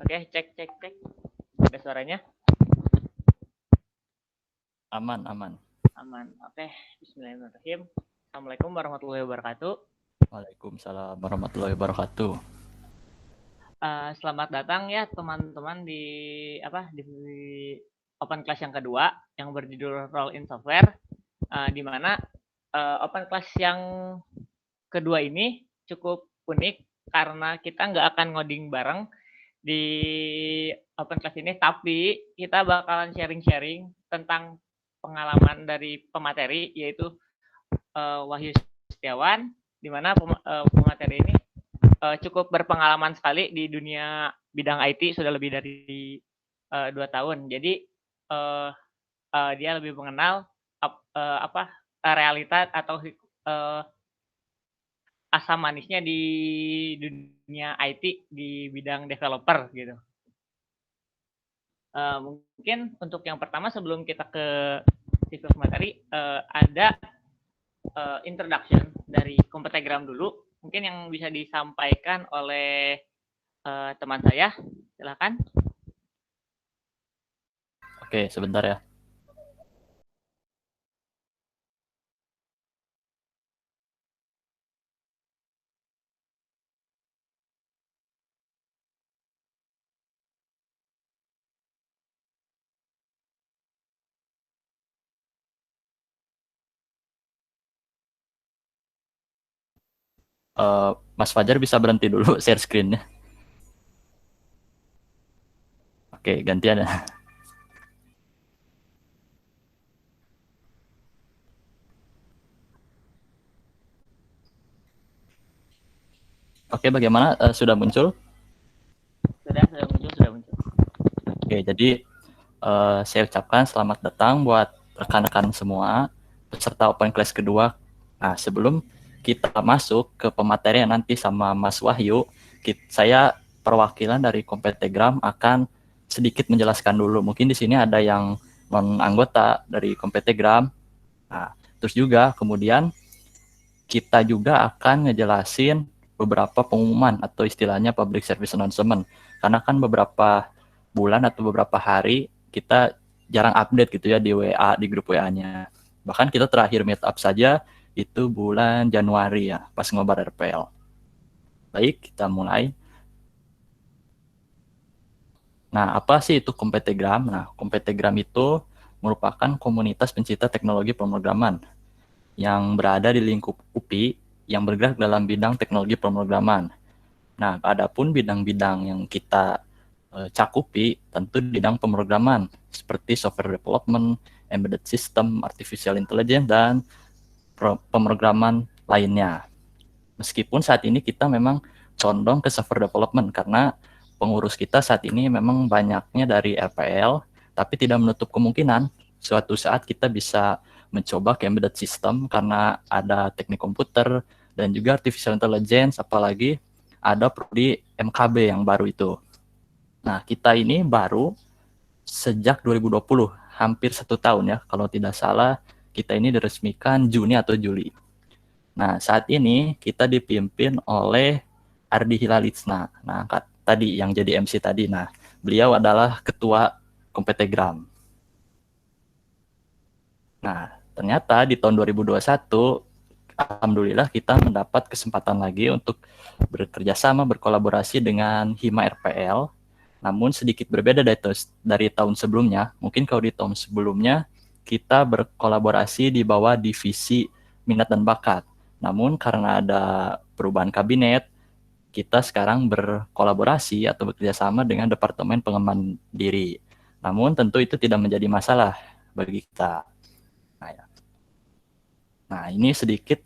Oke, cek. Ada suaranya? Aman, aman. Aman. Oke, bismillahirrahmanirrahim. Assalamualaikum warahmatullahi wabarakatuh. Waalaikumsalam warahmatullahi wabarakatuh. Selamat datang ya teman-teman di open class yang kedua yang berjudul Role in Software, di mana open class yang kedua ini cukup unik karena kita nggak akan ngoding bareng di open class ini, tapi kita bakalan sharing-sharing tentang pengalaman dari pemateri, yaitu Wahyu Setiawan, di mana pemateri ini cukup berpengalaman sekali di dunia bidang IT, sudah lebih dari 2 tahun. Jadi dia lebih mengenal realita atau asam manisnya di dunia IT di bidang developer gitu. Mungkin untuk yang pertama sebelum kita ke siklus materi, ada introduction dari Kompetegram dulu. Mungkin yang bisa disampaikan oleh teman saya, silakan. Oke, sebentar ya. Mas Fajar bisa berhenti dulu share screen-nya. Oke, gantian ya. Oke, bagaimana? Sudah muncul? Sudah muncul. Oke, jadi saya ucapkan selamat datang buat rekan-rekan semua peserta open class kedua. Nah, sebelum kita masuk ke pematerian nanti sama Mas Wahyu, saya perwakilan dari Kompetegram akan sedikit menjelaskan dulu. Mungkin di sini ada yang non anggota dari Kompetegram. Nah, terus juga kemudian kita juga akan ngejelasin beberapa pengumuman atau istilahnya public service announcement. Karena kan beberapa bulan atau beberapa hari kita jarang update gitu ya di WA, di grup WA-nya. Bahkan kita terakhir meet up saja itu bulan Januari ya, pas ngobar RPL. Baik, kita mulai. Nah, apa sih itu Kompetegram? Nah, Kompetegram itu merupakan komunitas pencinta teknologi pemrograman yang berada di lingkup UPI yang bergerak dalam bidang teknologi pemrograman. Nah, adapun bidang-bidang yang kita cakupi tentu di bidang pemrograman seperti software development, embedded system, artificial intelligence, dan pemrograman lainnya. Meskipun saat ini kita memang condong ke software development karena pengurus kita saat ini memang banyaknya dari RPL, tapi tidak menutup kemungkinan suatu saat kita bisa mencoba ke embedded system karena ada teknik komputer dan juga artificial intelligence, apalagi ada prodi MKB yang baru itu. Nah, kita ini baru sejak 2020, hampir 1 tahun ya, kalau tidak salah kita ini diresmikan Juni atau Juli. Nah, saat ini kita dipimpin oleh Ardi Hilalitsna. Nah, tadi yang jadi MC tadi. Nah, beliau adalah ketua Kompetegram. Nah, ternyata di tahun 2021, alhamdulillah kita mendapat kesempatan lagi untuk bekerja sama, berkolaborasi dengan Hima RPL. Namun sedikit berbeda dari tahun sebelumnya. Mungkin kalau di tahun sebelumnya kita berkolaborasi di bawah divisi minat dan bakat. Namun karena ada perubahan kabinet, kita sekarang berkolaborasi atau bekerja sama dengan Departemen Pengembangan Diri. Namun tentu itu tidak menjadi masalah bagi kita. Nah, ini sedikit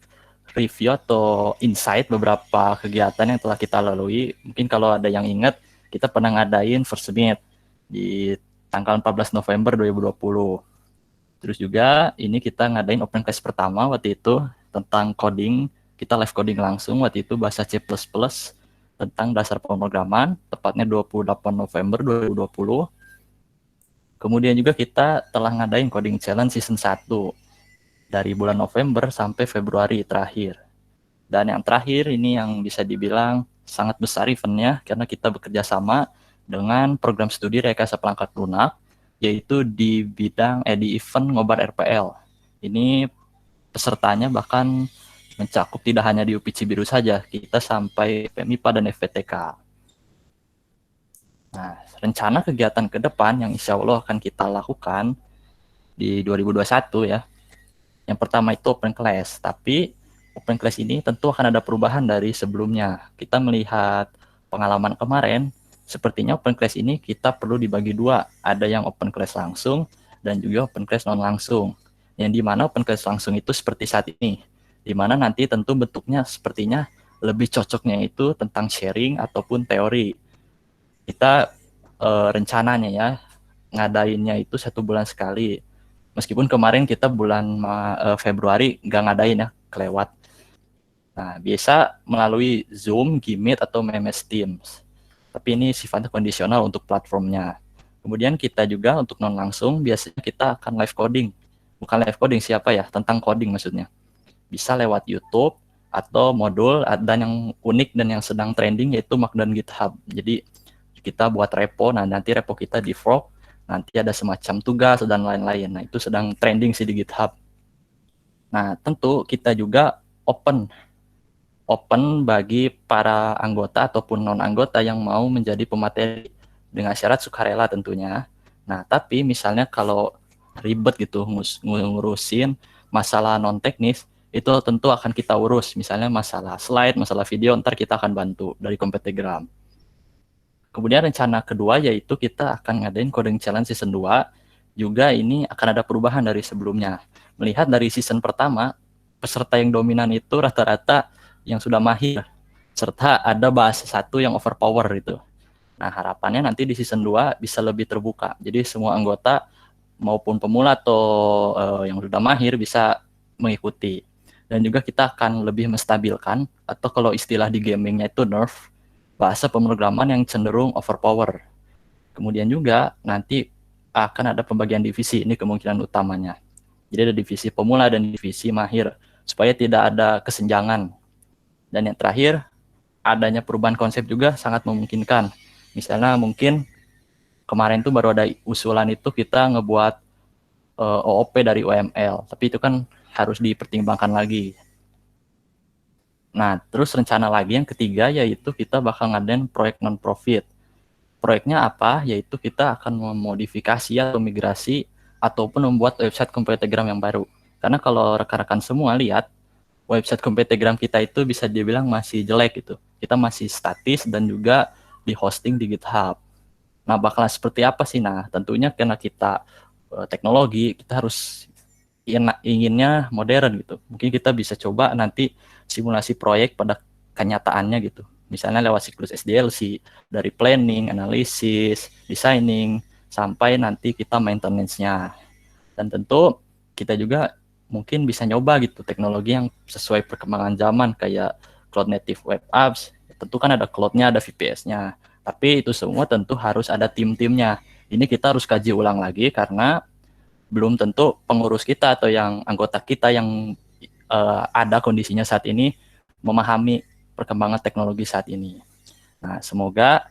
review atau insight beberapa kegiatan yang telah kita lalui. Mungkin kalau ada yang ingat, kita pernah ngadain First Meet di tanggal 14 November 2020. Terus juga ini kita ngadain open class pertama waktu itu tentang coding. Kita live coding langsung waktu itu bahasa C++ tentang dasar pemrograman, tepatnya 28 November 2020. Kemudian juga kita telah ngadain coding challenge season 1 dari bulan November sampai Februari terakhir. Dan yang terakhir ini yang bisa dibilang sangat besar eventnya karena kita bekerja sama dengan program studi rekayasa perangkat lunak, yaitu di bidang di event Ngobar RPL. Ini pesertanya bahkan mencakup tidak hanya di UPI Cibiru saja, kita sampai PMIPA dan FPTK. Nah, rencana kegiatan ke depan yang insya Allah akan kita lakukan di 2021 ya. Yang pertama itu open class, tapi open class ini tentu akan ada perubahan dari sebelumnya. Kita melihat pengalaman kemarin, sepertinya open class ini kita perlu dibagi dua. Ada yang open class langsung dan juga open class non langsung. Yang dimana open class langsung itu seperti saat ini, dimana nanti tentu bentuknya sepertinya lebih cocoknya itu tentang sharing ataupun teori. Kita rencananya ya ngadainnya itu 1 bulan sekali. Meskipun kemarin kita bulan Februari nggak ngadain ya, kelewat. Nah, biasa melalui Zoom, Gmeet, atau MS Teams. Tapi ini sifatnya kondisional untuk platformnya. Kemudian kita juga untuk non langsung biasanya kita akan live coding. Bukan live coding siapa ya, tentang coding maksudnya. Bisa lewat YouTube atau modul, dan yang unik dan yang sedang trending yaitu Mac dan GitHub. Jadi kita buat repo, nah nanti repo kita di fork, nanti ada semacam tugas dan lain-lain. Nah itu sedang trending sih di GitHub. Nah tentu kita juga open bagi para anggota ataupun non-anggota yang mau menjadi pemateri dengan syarat sukarela tentunya. Nah tapi misalnya kalau ribet gitu ngurusin masalah non-teknis, itu tentu akan kita urus. Misalnya masalah slide, masalah video, ntar kita akan bantu dari Kompetegram. Kemudian rencana kedua yaitu kita akan ngadain coding challenge season 2. Juga ini akan ada perubahan dari sebelumnya. Melihat dari season pertama, peserta yang dominan itu rata-rata yang sudah mahir, serta ada bahasa satu yang overpower itu. Nah harapannya nanti di season 2 bisa lebih terbuka. Jadi semua anggota maupun pemula atau yang sudah mahir bisa mengikuti. Dan juga kita akan lebih menstabilkan, atau kalau istilah di gamingnya itu nerf, bahasa pemrograman yang cenderung overpower. Kemudian juga nanti akan ada pembagian divisi, ini kemungkinan utamanya. Jadi ada divisi pemula dan divisi mahir, supaya tidak ada kesenjangan. Dan yang terakhir, adanya perubahan konsep juga sangat memungkinkan. Misalnya mungkin kemarin tuh baru ada usulan itu kita ngebuat OOP dari UML, tapi itu kan harus dipertimbangkan lagi. Nah, terus rencana lagi yang ketiga yaitu kita bakal ngadain proyek non-profit. Proyeknya apa? Yaitu kita akan memodifikasi atau migrasi ataupun membuat website Kompetegram yang baru. Karena kalau rekan-rekan semua lihat, website Kompetegram kita itu bisa dibilang masih jelek gitu. Kita masih statis dan juga di hosting di GitHub. Nah, bakal seperti apa sih? Nah, tentunya karena kita teknologi, kita harus inginnya modern gitu. Mungkin kita bisa coba nanti simulasi proyek pada kenyataannya gitu. Misalnya lewat siklus SDLC, dari planning, analisis, designing, sampai nanti kita maintenance-nya. Dan tentu kita juga mungkin bisa nyoba gitu teknologi yang sesuai perkembangan zaman kayak cloud native web apps. Tentu kan ada cloud-nya, ada VPS-nya. Tapi itu semua tentu harus ada tim-timnya. Ini kita harus kaji ulang lagi karena belum tentu pengurus kita atau yang anggota kita yang ada kondisinya saat ini memahami perkembangan teknologi saat ini. Nah, semoga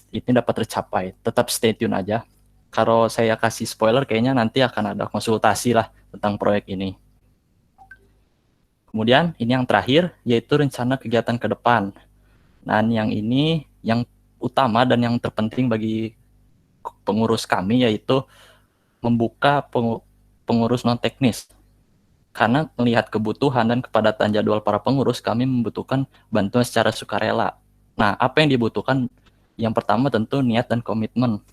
ini dapat tercapai. Tetap stay tune aja. Kalau saya kasih spoiler, kayaknya nanti akan ada konsultasi lah tentang proyek ini. Kemudian, ini yang terakhir, yaitu rencana kegiatan ke depan. Dan yang ini, yang utama dan yang terpenting bagi pengurus kami, yaitu membuka pengurus non-teknis. Karena melihat kebutuhan dan kepadatan jadwal para pengurus, kami membutuhkan bantuan secara sukarela. Nah, apa yang dibutuhkan? Yang pertama tentu niat dan komitmen.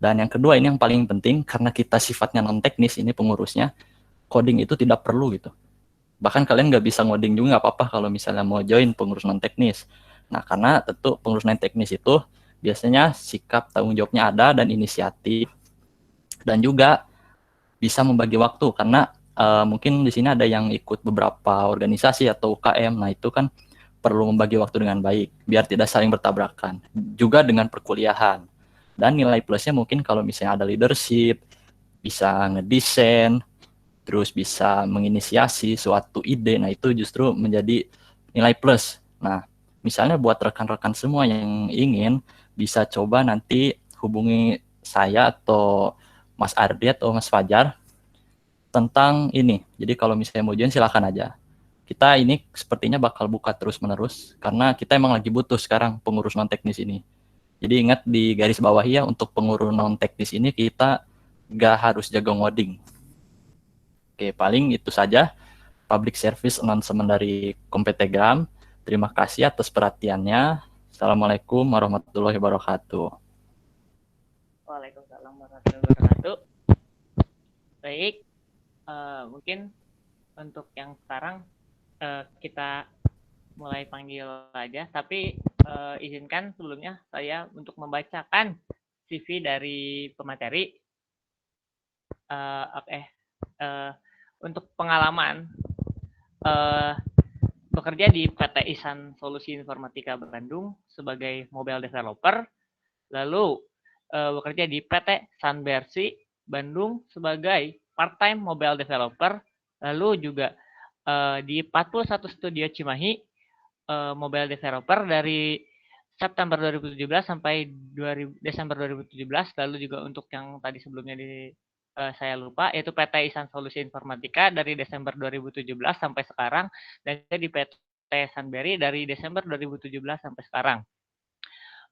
Dan yang kedua ini yang paling penting, karena kita sifatnya non-teknis, ini pengurusnya, coding itu tidak perlu gitu. Bahkan kalian nggak bisa ngoding juga nggak apa-apa kalau misalnya mau join pengurus non-teknis. Nah, karena tentu pengurus non-teknis itu biasanya sikap tanggung jawabnya ada dan inisiatif. Dan juga bisa membagi waktu karena mungkin di sini ada yang ikut beberapa organisasi atau UKM. Nah, itu kan perlu membagi waktu dengan baik biar tidak saling bertabrakan. Juga dengan perkuliahan. Dan nilai plusnya mungkin kalau misalnya ada leadership, bisa ngedesain, terus bisa menginisiasi suatu ide. Nah, itu justru menjadi nilai plus. Nah, misalnya buat rekan-rekan semua yang ingin bisa coba nanti hubungi saya atau Mas Ardi atau Mas Fajar tentang ini. Jadi kalau misalnya mau join silakan aja. Kita ini sepertinya bakal buka terus-menerus karena kita emang lagi butuh sekarang pengurus non-teknis ini. Jadi ingat di garis bawah ya, untuk pengurus non-teknis ini kita nggak harus jago ngoding. Oke, paling itu saja public service announcement dari Kompetegram. Terima kasih atas perhatiannya. Assalamualaikum warahmatullahi wabarakatuh. Waalaikumsalam warahmatullahi wabarakatuh. Baik, mungkin untuk yang sekarang kita mulai panggil aja, tapi izinkan sebelumnya saya untuk membacakan CV dari pemateri. Untuk pengalaman bekerja di PT Ihsan Solusi Informatika Bandung sebagai mobile developer, lalu bekerja di PT Sunbersi Bandung sebagai part-time mobile developer, lalu juga di 41 Studio Cimahi mobile developer dari September 2017 sampai Desember 2017, lalu juga untuk yang tadi sebelumnya saya lupa, yaitu PT Ihsan Solusi Informatika dari Desember 2017 sampai sekarang, dan di PT Sunberry dari Desember 2017 sampai sekarang.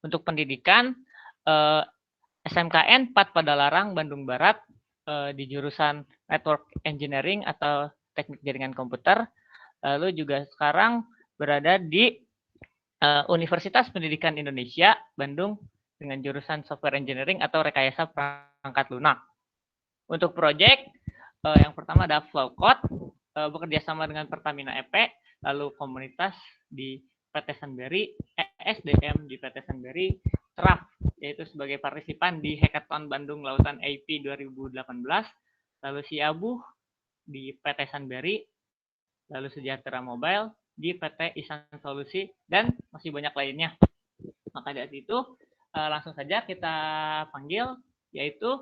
Untuk pendidikan, SMKN 4 Padalarang, Bandung Barat, di jurusan Network Engineering atau Teknik Jaringan Komputer, lalu juga sekarang berada di Universitas Pendidikan Indonesia, Bandung, dengan jurusan Software Engineering atau Rekayasa Perangkat Lunak. Untuk proyek, yang pertama ada Flowcode, bekerja sama dengan Pertamina EP, lalu komunitas di PT Sunberry, ESDM di PT Sunberry, TRAF, yaitu sebagai partisipan di Hackathon Bandung Lautan IP 2018, lalu Siabuh di PT Sunberry, lalu Sejahtera Mobile di PT Ihsan Solusi, dan masih banyak lainnya. Maka dari itu langsung saja kita panggil, yaitu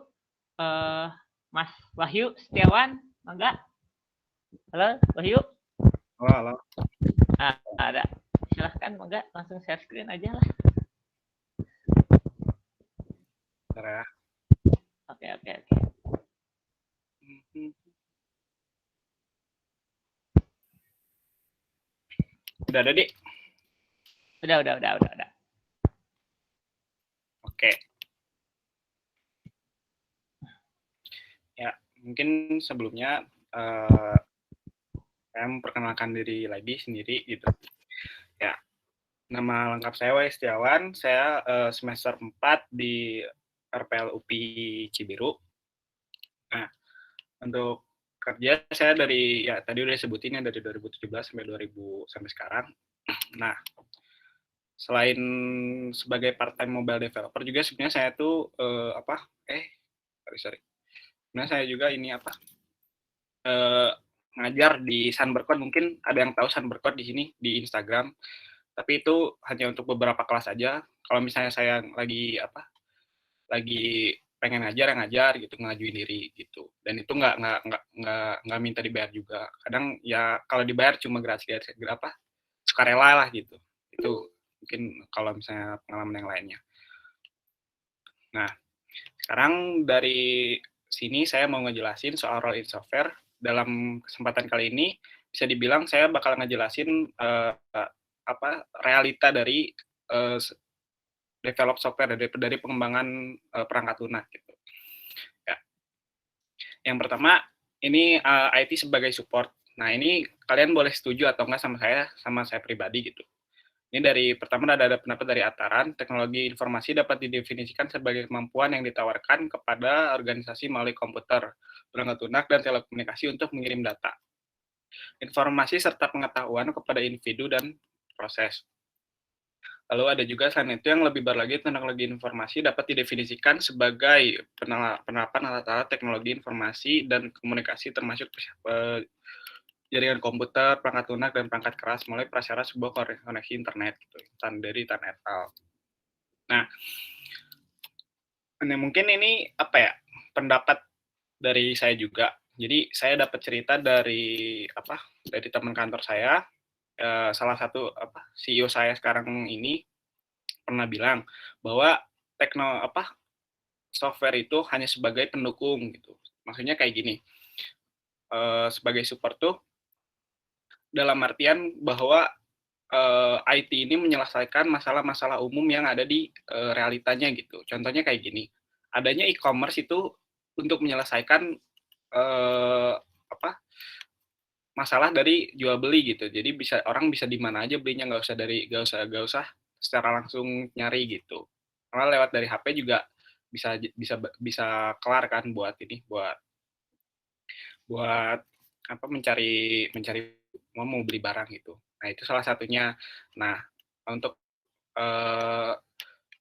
Mas Wahyu Setiawan, mangga. Halo Wahyu. Halo. Ada. Silahkan mangga, langsung share screen aja lah. Bentar ya. Oke. Udah ada, Dik? Udah. Oke. Ya, mungkin sebelumnya saya memperkenalkan diri lagi sendiri gitu. Ya, nama lengkap saya Wahyu Setiawan. Saya semester 4 di RPL UPI Cibiru. Nah, untuk kerja saya dari, ya tadi udah disebutin ya, dari 2017 sampai sekarang. Nah, selain sebagai part-time mobile developer juga sebenarnya saya tuh Nah, saya juga ini ngajar di Sunbercode. Mungkin ada yang tahu Sunbercode di sini di Instagram. Tapi itu hanya untuk beberapa kelas aja. Kalau misalnya saya lagi pengen ngajar gitu, ngajuin diri gitu. Dan itu nggak minta dibayar juga. Kadang ya kalau dibayar cuma gratis sukarela lah gitu. Itu mungkin kalau misalnya pengalaman yang lainnya. Nah, sekarang dari sini saya mau ngejelasin soal role in software. Dalam kesempatan kali ini bisa dibilang saya bakal ngejelasin realita dari develop software, dari pengembangan perangkat lunak gitu. Ya. Yang pertama ini IT sebagai support. Nah, ini kalian boleh setuju atau enggak sama saya pribadi gitu. Ini pertama ada pendapat dari Ataran, teknologi informasi dapat didefinisikan sebagai kemampuan yang ditawarkan kepada organisasi melalui komputer, perangkat lunak, dan telekomunikasi untuk mengirim data, informasi serta pengetahuan kepada individu dan proses. Lalu ada juga selain itu yang lebih baru lagi, teknologi informasi dapat didefinisikan sebagai penerapan alat-alat teknologi informasi dan komunikasi termasuk jaringan komputer, perangkat lunak, dan perangkat keras melalui prasyarat sebuah koneksi internet gitu, dari internet. Nah, mungkin ini pendapat dari saya juga. Jadi saya dapat cerita dari teman kantor saya, salah satu CEO saya sekarang ini. pernah bilang bahwa software itu hanya sebagai pendukung gitu. Maksudnya kayak gini, sebagai support tuh dalam artian bahwa IT ini menyelesaikan masalah-masalah umum yang ada di realitanya gitu. Contohnya kayak gini, adanya e-commerce itu untuk menyelesaikan masalah dari jual beli gitu. Jadi orang bisa di mana aja belinya, nggak usah secara langsung nyari gitu. Karena lewat dari HP juga bisa kelar kan buat buat mencari mau beli barang gitu. Nah, itu salah satunya. Nah, untuk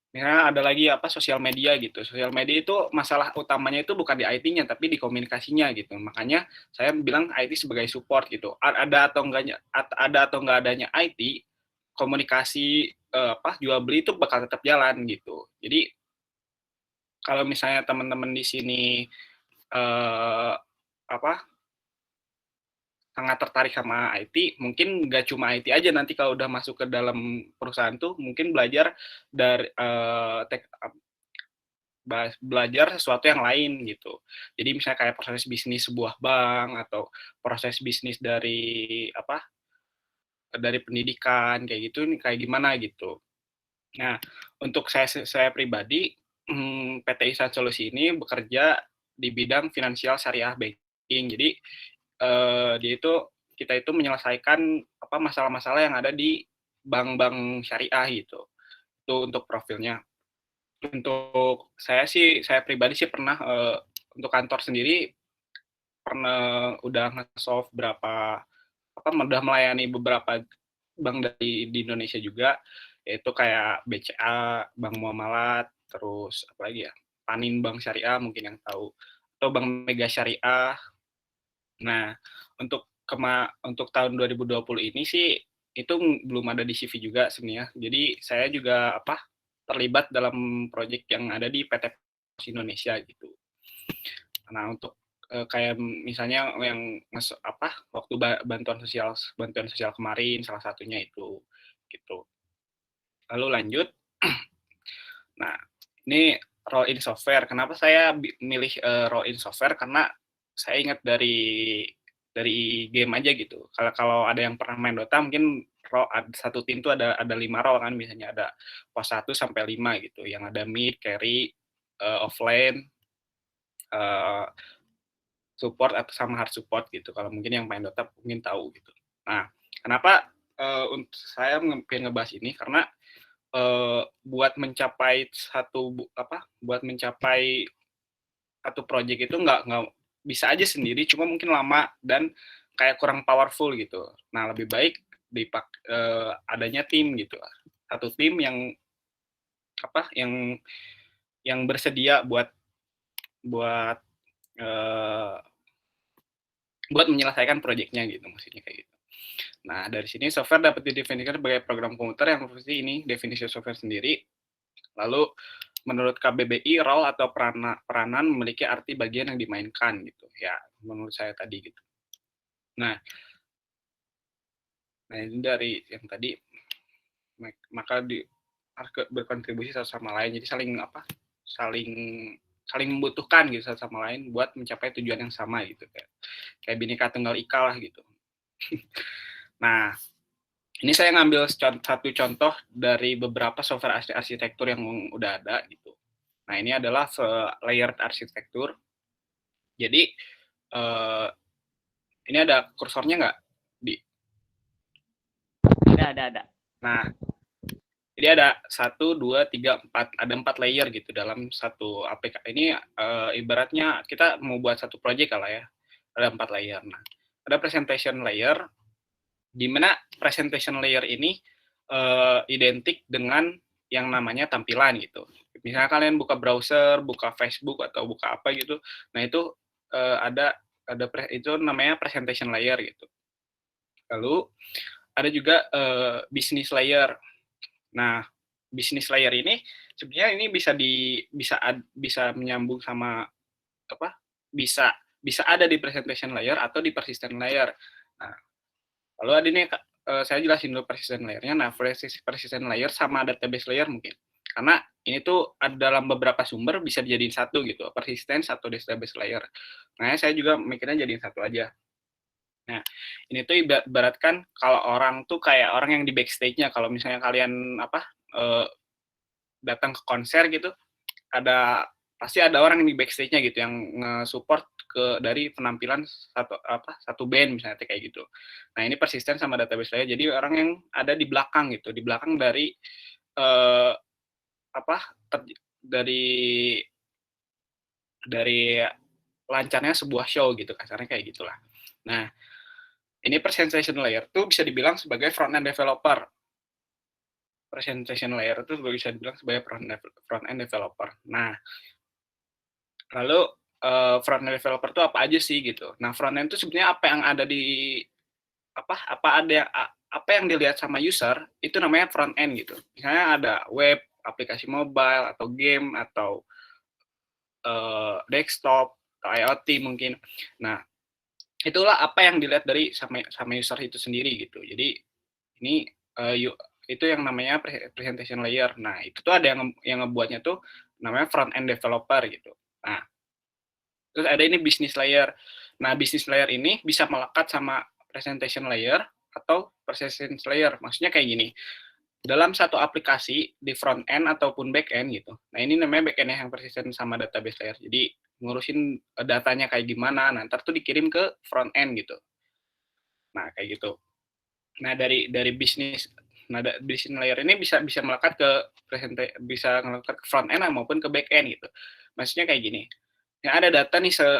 misalnya ada lagi sosial media gitu. Sosial media itu masalah utamanya itu bukan di IT-nya tapi di komunikasinya gitu. Makanya saya bilang IT sebagai support gitu. Ada atau enggak adanya IT, komunikasi jual beli itu bakal tetap jalan gitu. Jadi kalau misalnya teman-teman di sini apa sangat tertarik sama IT, mungkin nggak cuma IT aja nanti kalau udah masuk ke dalam perusahaan tuh mungkin belajar dari belajar sesuatu yang lain gitu. Jadi misalnya kayak proses bisnis sebuah bank atau proses bisnis dari pendidikan kayak gitu nih kayak gimana gitu. Nah, untuk saya pribadi PT Ihsan Solusi ini bekerja di bidang finansial syariah banking. Jadi kita itu menyelesaikan masalah-masalah yang ada di bank-bank syariah gitu. Itu untuk profilnya. Untuk saya pribadi sih pernah untuk kantor sendiri pernah udah nge-solve udah melayani beberapa bank di Indonesia juga, yaitu kayak BCA, Bank Muamalat, terus apa lagi ya, Panin Bank Syariah mungkin yang tahu, atau Bank Mega Syariah. Nah, untuk tahun 2020 ini sih itu belum ada di CV juga sebenarnya. Jadi saya juga terlibat dalam proyek yang ada di PT Pos Indonesia gitu. Nah, untuk kayak misalnya yang waktu bantuan sosial kemarin salah satunya itu gitu. Lalu lanjut. Nah, ini role in software. Kenapa saya milih role in software? Karena saya ingat dari game aja gitu. Kalau ada yang pernah main Dota mungkin satu tim tuh ada 5 role kan, misalnya ada pos 1 sampai 5 gitu. Yang ada mid, carry, offlane, support atau sama hard support gitu. Kalau mungkin yang main Dota mungkin tahu gitu. Nah, kenapa saya pengen ngebahas ini karena buat mencapai satu project itu nggak bisa aja sendiri, cuma mungkin lama dan kayak kurang powerful gitu. Nah, lebih baik adanya tim gitu, satu tim yang bersedia buat menyelesaikan proyeknya gitu, maksudnya kayak gitu. Nah, dari sini software dapat didefinisikan sebagai program komputer yang berfungsi ini definisi software sendiri. Lalu menurut KBBI, role atau peranan memiliki arti bagian yang dimainkan gitu. Ya, menurut saya tadi gitu. Nah ini dari yang tadi, maka harus berkontribusi satu sama lain. Jadi saling membutuhkan gitu satu sama lain buat mencapai tujuan yang sama gitu. Kayak Bhinneka Tunggal Ika lah gitu. Nah, ini saya ngambil satu contoh dari beberapa software arsitektur yang udah ada gitu. Nah, ini adalah layered arsitektur. Jadi, ini ada kursornya nggak, Bi? Ada. Nah, jadi ada 1, 2, 3, 4. Ada 4 layer gitu dalam satu APK. Ini ibaratnya kita mau buat satu project lah ya. Ada 4 layer. Nah, ada presentation layer, di mana presentation layer ini identik dengan yang namanya tampilan gitu. Misalnya kalian buka browser, buka Facebook atau buka apa gitu, nah itu itu namanya presentation layer gitu. Lalu ada juga business layer. Nah, business layer ini sebenarnya ini bisa menyambung sama bisa ada di presentation layer atau di persistent layer. Nah, lalu ada nih saya jelasin dulu persistent layer-nya. Nah, persistent layer sama database layer mungkin. Karena ini tuh ada dalam beberapa sumber bisa dijadiin satu gitu, persistent atau database layer. Makanya saya juga mikirnya jadiin satu aja. Nah, ini tuh ibaratkan kalau orang tuh kayak orang yang di backstage-nya. Kalau misalnya kalian datang ke konser gitu, pasti ada orang di backstage-nya gitu yang nge-support dari penampilan satu band misalnya kayak gitu. Nah, ini persisten sama database layer. Jadi orang yang ada di belakang gitu, di belakang dari dari lancarnya sebuah show gitu, kasarnya kayak gitulah. Nah, ini presentation layer tuh bisa dibilang sebagai front-end developer. Presentation layer itu bisa dibilang sebagai front-end developer. Nah, lalu front-end developer itu apa aja sih gitu. Nah, front-end itu sebenarnya apa yang ada di apa yang dilihat sama user itu namanya front-end gitu. Misalnya ada web, aplikasi mobile atau game atau desktop atau IoT mungkin. Nah, itulah apa yang dilihat dari sama user itu sendiri gitu. Jadi ini itu yang namanya presentation layer. Nah, itu tuh ada yang ngebuatnya tuh namanya front end developer gitu. Nah, terus ada ini business layer. Nah, business layer ini bisa melekat sama presentation layer atau persistent layer. Maksudnya kayak gini. Dalam satu aplikasi di front end ataupun back end gitu. Nah, ini namanya back end yang persistent sama database layer. Jadi ngurusin datanya kayak gimana, nah ntar tuh dikirim ke front end gitu. Nah, kayak gitu. Nah, dari business business layer ini bisa melekat ke bisa melekat ke front end maupun ke back end gitu. Maksudnya kayak gini. Ya, ada data nih 100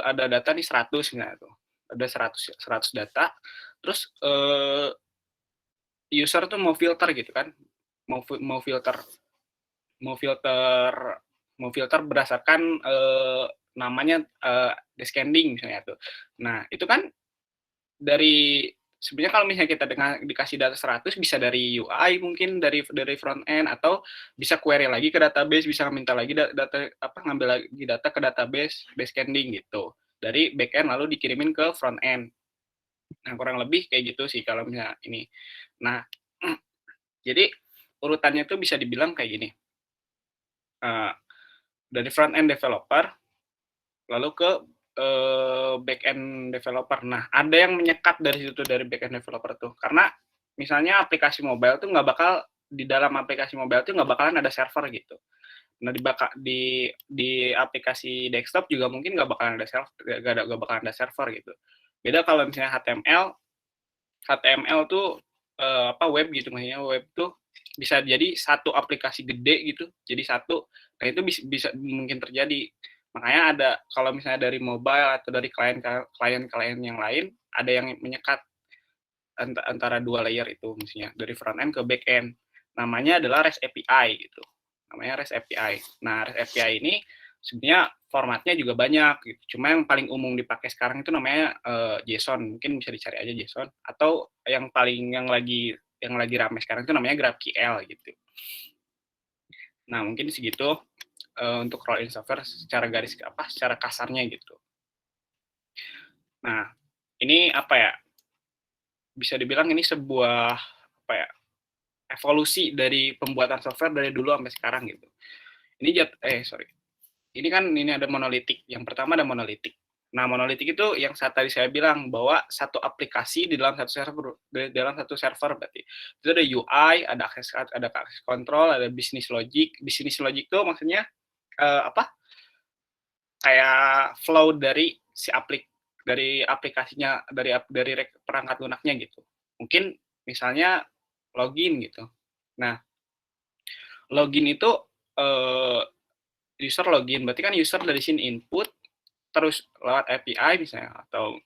misalnya tuh. Ada 100 data. Terus user tuh mau filter gitu kan. Mau filter berdasarkan namanya descending misalnya tuh. Nah, itu kan dari sebenarnya kalau misalnya kita dikasih data 100 bisa dari UI mungkin dari front end atau bisa query lagi ke database, bisa minta lagi ngambil lagi data ke database descending gitu. Dari back end lalu dikirimin ke front end. Nah, kurang lebih kayak gitu sih kalau misalnya ini. Nah, jadi urutannya tuh bisa dibilang kayak gini. Dari front end developer lalu ke back end developer. Nah, ada yang menyekat dari situ dari back end developer tuh. Karena misalnya aplikasi mobile tuh nggak bakal di dalam aplikasi mobile tuh nggak bakalan ada server gitu. Nah, di aplikasi desktop juga mungkin nggak bakalan ada server gitu. Beda kalau misalnya HTML tuh web gitu, maksudnya web tuh bisa jadi satu aplikasi gede gitu, jadi satu. Nah, itu bisa mungkin terjadi. Makanya ada kalau misalnya dari mobile atau dari klien yang lain ada yang menyekat antara dua layer itu, misalnya dari front end ke back end. Namanya adalah REST API gitu. Namanya REST API. Nah, REST API ini sebenarnya formatnya juga banyak gitu. Cuma yang paling umum dipakai sekarang itu namanya JSON. Mungkin bisa dicari aja JSON atau yang lagi ramai sekarang itu namanya GraphQL gitu. Nah, mungkin segitu untuk roll-in software secara secara kasarnya gitu. Nah, ini bisa dibilang ini sebuah evolusi dari pembuatan software dari dulu sampai sekarang gitu. Ini ada monolitik. Yang pertama ada monolitik. Nah, monolitik itu yang tadi saya bilang bahwa satu aplikasi di dalam satu server berarti. Itu ada UI, ada access control, ada business logic. Business logic itu maksudnya kayak flow dari dari aplikasinya, dari perangkat lunaknya gitu. Mungkin misalnya login gitu. Nah, login itu user login, berarti kan user dari sini input, terus lewat API misalnya, atau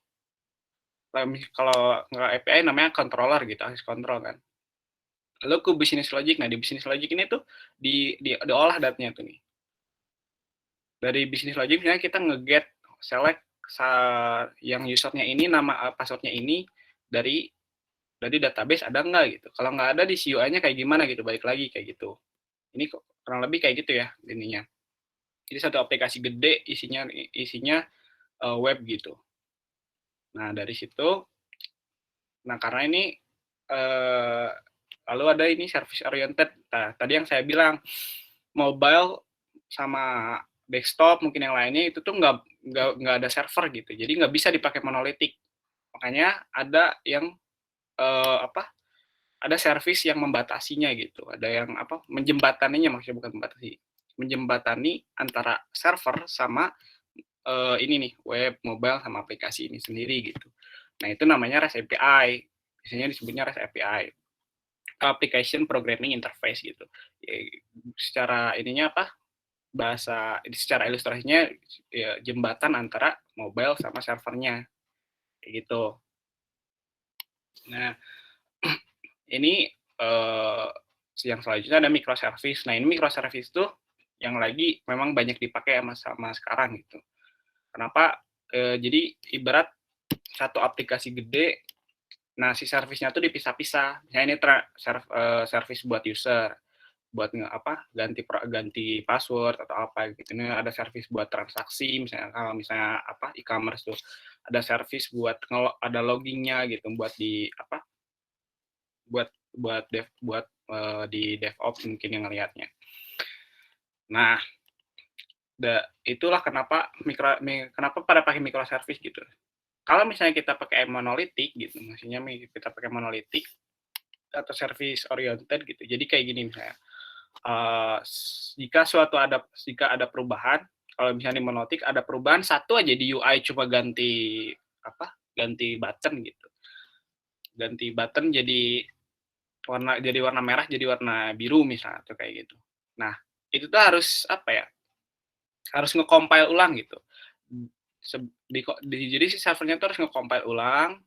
kalau nggak API namanya controller gitu, access control kan. Lalu ke business logic. Nah, di business logic ini tuh diolah datanya tuh nih. Dari business logic misalnya kita nge-get, select yang usernya ini, nama passwordnya ini dari database ada nggak gitu. Kalau nggak ada di CUI-nya kayak gimana gitu, balik lagi kayak gitu. Ini kurang lebih kayak gitu ya ininya. Jadi satu aplikasi gede isinya web gitu. Nah, dari situ, karena ini lalu ada ini service oriented. Nah, tadi yang saya bilang mobile sama desktop mungkin yang lainnya itu tuh nggak ada server gitu, jadi nggak bisa dipakai monolitik. Makanya ada yang ada service yang membatasinya gitu, ada yang menjembataninya, maksudnya bukan membatasi, menjembatani antara server sama ini nih web, mobile sama aplikasi ini sendiri gitu. Nah itu namanya REST API, biasanya disebutnya REST API, Application Programming Interface gitu. Secara ininya secara ilustrasinya ya, jembatan antara mobile sama servernya kayak gitu. Nah ini yang selanjutnya ada microservice. Nah ini microservice tuh yang lagi memang banyak dipakai sama sekarang gitu. Kenapa? Jadi ibarat satu aplikasi gede, nah si service-nya tuh dipisah-pisah. Misalnya ini service buat user, buat ganti password atau apa gitu. Ini ada service buat transaksi, misalnya kalau misalnya e-commerce tuh ada service buat ada loggingnya gitu, buat di di DevOps mungkin yang ngelihatnya. Nah, itulah kenapa pada pakai microservice gitu. Kalau misalnya kita pakai monolitik gitu, maksudnya kita pakai monolitik atau service oriented gitu. Jadi kayak gini misalnya, jika ada perubahan, kalau misalnya di monolitik ada perubahan satu aja di UI, cuma ganti button gitu, ganti button jadi warna merah jadi warna biru misalnya, atau kayak gitu. Nah itu tuh harus harus nge-compile ulang gitu. Jadi si servernya tuh harus nge-compile ulang.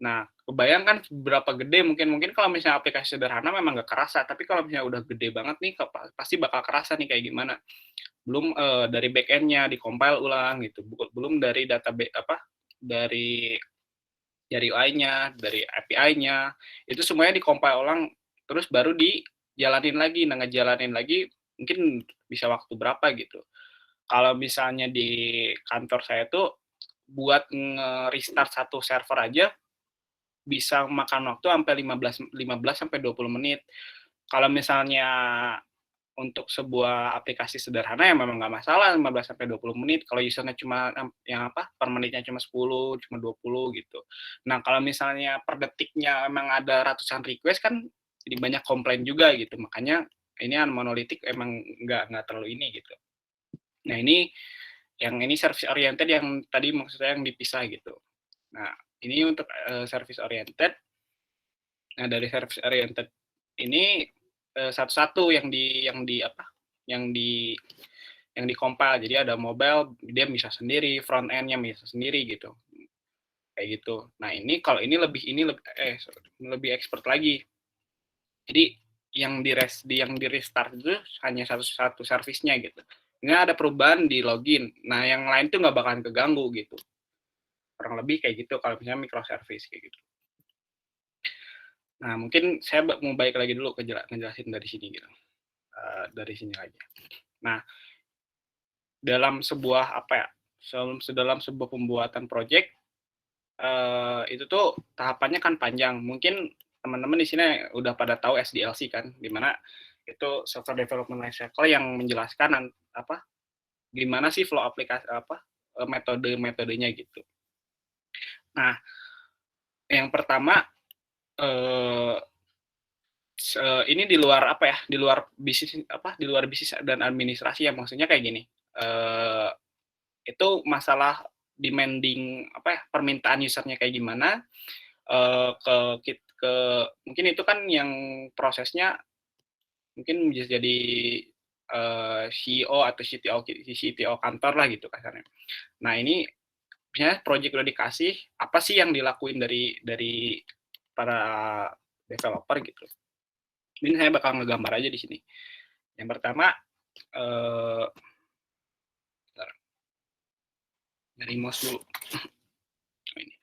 Nah, kebayang kan berapa gede, mungkin kalau misalnya aplikasi sederhana memang nggak kerasa, tapi kalau misalnya udah gede banget nih, pasti bakal kerasa nih kayak gimana. Belum dari back-end-nya di-compile ulang gitu, belum dari dari UI-nya, dari API-nya, itu semuanya di-compile ulang, terus baru dijalanin lagi. Nah, ngejalanin lagi mungkin bisa waktu berapa gitu. Kalau misalnya di kantor saya tuh buat nge-restart satu server aja bisa makan waktu sampai 15 sampai 20 menit. Kalau misalnya untuk sebuah aplikasi sederhana ya memang nggak masalah 15 sampai 20 menit. Kalau usernya cuma per menitnya cuma 10, cuma 20 gitu. Nah, kalau misalnya per detiknya memang ada ratusan request kan jadi banyak komplain juga gitu. Makanya ini monolitik emang nggak terlalu ini gitu. Nah, ini service oriented yang tadi maksud saya yang dipisah gitu. Nah, ini untuk service oriented. Nah, dari service oriented ini satu-satu yang di-compile. Jadi ada mobile, dia bisa sendiri, front end-nya bisa sendiri gitu. Kayak gitu. Nah, kalau ini lebih expert lagi. Jadi yang di restart itu hanya satu service-nya gitu. Ini ada perubahan di login. Nah, yang lain tuh nggak bakalan keganggu gitu. Kurang lebih kayak gitu kalau misalnya microservice kayak gitu. Nah, mungkin saya mau balik lagi dulu ngejelasin dari sini gitu. Dari sini aja. Nah, dalam sebuah pembuatan project itu tuh tahapannya kan panjang. Mungkin teman-teman di sini udah pada tahu SDLC kan, di mana itu software development lifecycle yang menjelaskan gimana sih flow aplikasi metodenya gitu. Nah, yang pertama ini di luar di luar bisnis dan administrasi ya, maksudnya kayak gini. Itu masalah demanding permintaan usernya kayak gimana, mungkin itu kan yang prosesnya mungkin bisa jadi CEO atau CTO kantor lah gitu kasarnya. Nah, ini misalnya project udah dikasih, apa sih yang dilakuin dari para developer gitu. Ini saya bakal ngegambar aja di sini. Yang pertama, dari mouse dulu. Ini.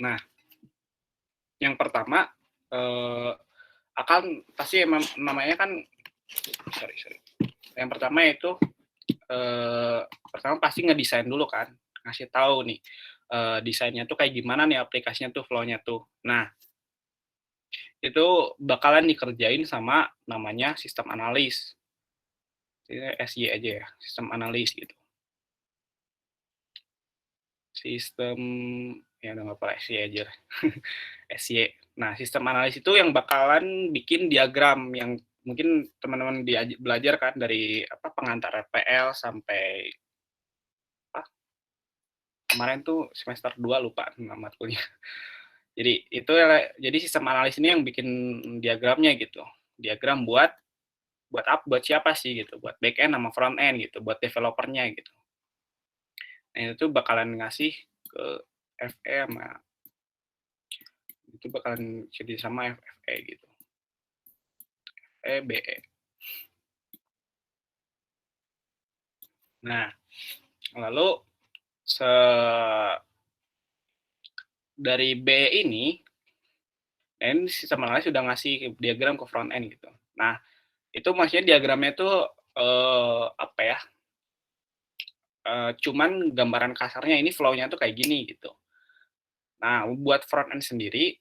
Nah, yang pertama akan pasti namanya kan, sorry. Yang pertama itu pertama pasti ngedesain dulu kan, ngasih tahu nih, desainnya tuh kayak gimana nih aplikasinya tuh, flow-nya tuh. Nah, itu bakalan dikerjain sama namanya sistem analis. Ini SY aja ya, sistem analis gitu. Sistem, ya udah nggak apa SY aja lah. SY. Nah, sistem analis itu yang bakalan bikin diagram yang mungkin teman-teman belajar kan dari pengantar RPL sampai kemarin tuh semester 2 lupa nama matkulnya. Jadi itu jadi sistem analis ini yang bikin diagramnya gitu. Diagram buat siapa sih gitu, buat back end sama front end gitu, buat developernya gitu. Nah, itu bakalan ngasih ke FE sama itu bakalan jadi sama FE gitu. BE. Nah, lalu dari B ini sistem analis sudah ngasih diagram ke front end gitu. Nah, itu maksudnya diagramnya tuh cuman gambaran kasarnya ini flow-nya tuh kayak gini gitu. Nah, buat front end sendiri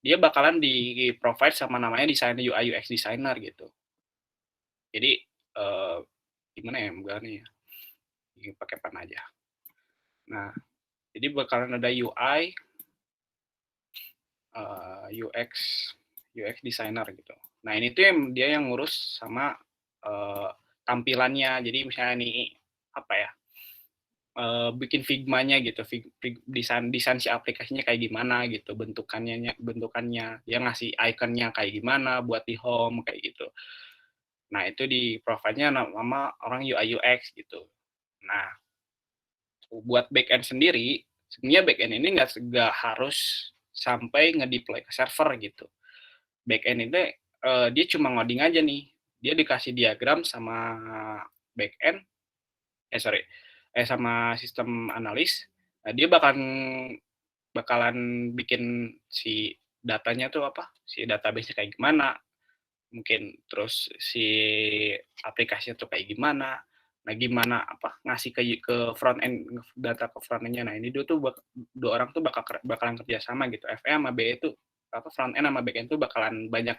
dia bakalan di-provide sama namanya desainer UI UX designer gitu. Jadi gimana ya gambarnya ya? Ini pakai pen aja. Nah, jadi bakalan ada UI, UX designer gitu. Nah, ini tuh dia yang ngurus sama tampilannya. Jadi misalnya nih bikin Figma-nya gitu, desain si aplikasinya kayak gimana gitu, bentukannya, dia ngasih icon-nya kayak gimana buat di home kayak gitu. Nah, itu di provide-nya sama orang UI UX gitu. Nah, buat back-end sendiri, sebenarnya back-end ini nggak harus sampai ngedeploy ke server gitu. Back-end itu dia cuma ngoding aja nih. Dia dikasih diagram sama back-end, sama sistem analis. Nah, dia bakalan bikin si datanya tuh si database-nya kayak gimana, mungkin terus si aplikasinya tuh kayak gimana. Nah, gimana ngasih ke front end data ke front end-nya. Nah, ini dua orang tuh bakalan kerja sama gitu. FE sama BE itu front end sama back end tuh bakalan banyak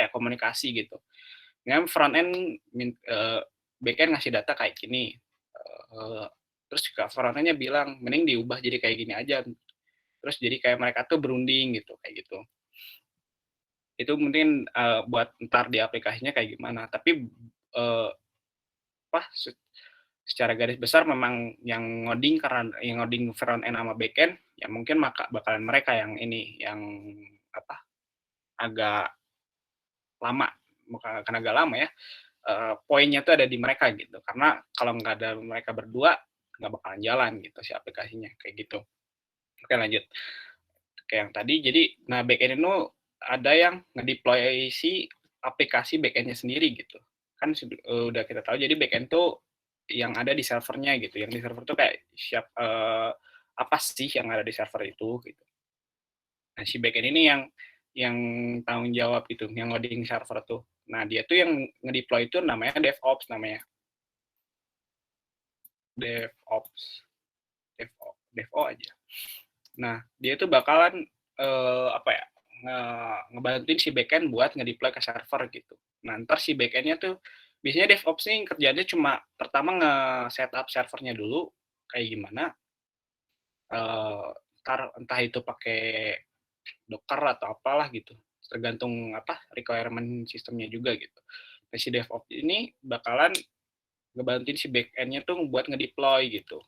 komunikasi gitu. Dengan front end back end ngasih data kayak gini. Terus juga front end-nya bilang mending diubah jadi kayak gini aja. Terus jadi kayak mereka tuh berunding gitu kayak gitu. Itu mungkin buat ntar di aplikasinya kayak gimana. Tapi secara garis besar memang yang ngoding front end sama back end ya mungkin bakalan mereka yang ini yang agak lama, bukan agak lama ya. Poinnya tuh ada di mereka gitu. Karena kalau nggak ada mereka berdua nggak bakalan jalan gitu si aplikasinya kayak gitu. Oke, lanjut kayak yang tadi. Jadi back end itu ada yang ngedeploy si aplikasi back end-nya sendiri gitu. Kan udah kita tahu jadi back end tuh yang ada di servernya gitu. Yang di server tuh kayak apa sih yang ada di server itu gitu. Nah, si back end ini yang tanggung jawab gitu, yang ngoding server tuh. Nah, dia tuh yang ngedeploy itu namanya DevOps namanya. DevOps aja. Nah, dia tuh bakalan ngebantuin si backend buat ngedeploy ke server gitu. Nah, ntar si backend-nya tuh biasanya DevOps nih kerjanya cuma pertama nge-setup servernya dulu kayak gimana. Entah itu pakai Docker atau apalah gitu. Tergantung requirement sistemnya juga gitu. Nah, si DevOps ini bakalan ngebantuin si backend-nya tuh buat ngedeploy gitu.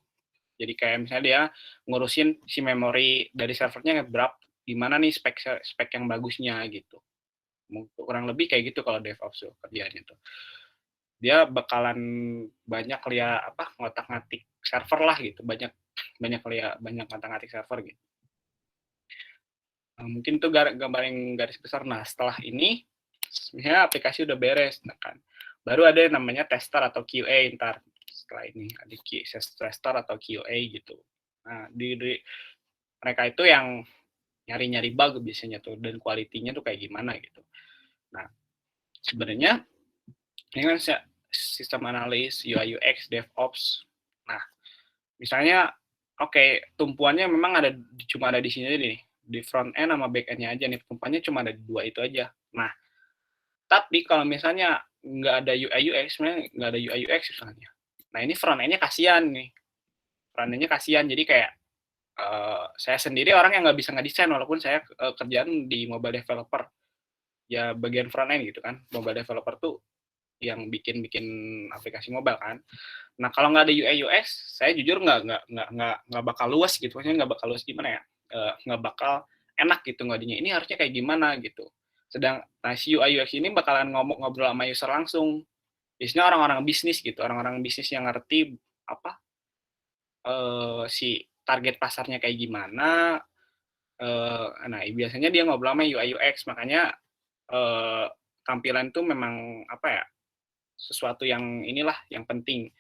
Jadi kayak misalnya dia ngurusin si memori dari servernya berapa, gimana nih spek yang bagusnya gitu. Kurang lebih kayak gitu kalau DevOps tuh kerjaannya tuh. Dia bakalan banyak ngotak-ngatik server lah gitu, banyak ngotak-ngatik server gitu. Nah, mungkin itu gambaran garis besar. Nah, setelah ini misalnya aplikasi udah beres, nah kan baru ada yang namanya tester atau QA ntar. Setelah ini ada tester atau QA gitu. Nah, mereka itu yang nyari-nyari bug biasanya tuh, dan kualitinya tuh kayak gimana gitu. Nah, sebenarnya ini kan sistem analis, UI UX, DevOps. Nah, misalnya tumpuannya memang cuma ada di sini aja nih, di front end sama back end-nya aja nih, tumpuannya cuma ada di 2 itu aja. Nah, tapi kalau misalnya nggak ada UI UX, sebenarnya nggak ada UI UX misalnya. Nah, ini front end-nya kasihan nih, front end-nya kasihan. Jadi kayak, saya sendiri orang yang nggak bisa ngedesain walaupun saya, kerjaan di mobile developer, ya bagian front end gitu kan. Mobile developer tuh yang bikin aplikasi mobile kan. Nah, kalau nggak ada UI UX, saya jujur nggak bakal luas gitu, maksudnya nggak bakal luas gimana ya, nggak bakal enak gitu ngodinya, ini harusnya kayak gimana gitu. Nah, si UI UX ini bakalan ngobrol sama user langsung. Biasanya orang-orang bisnis gitu, orang-orang bisnis yang ngerti apa, si target pasarnya kayak gimana, nah biasanya dia ngobrol sama UI UX, makanya, tampilan tuh memang apa ya, sesuatu yang inilah, yang penting.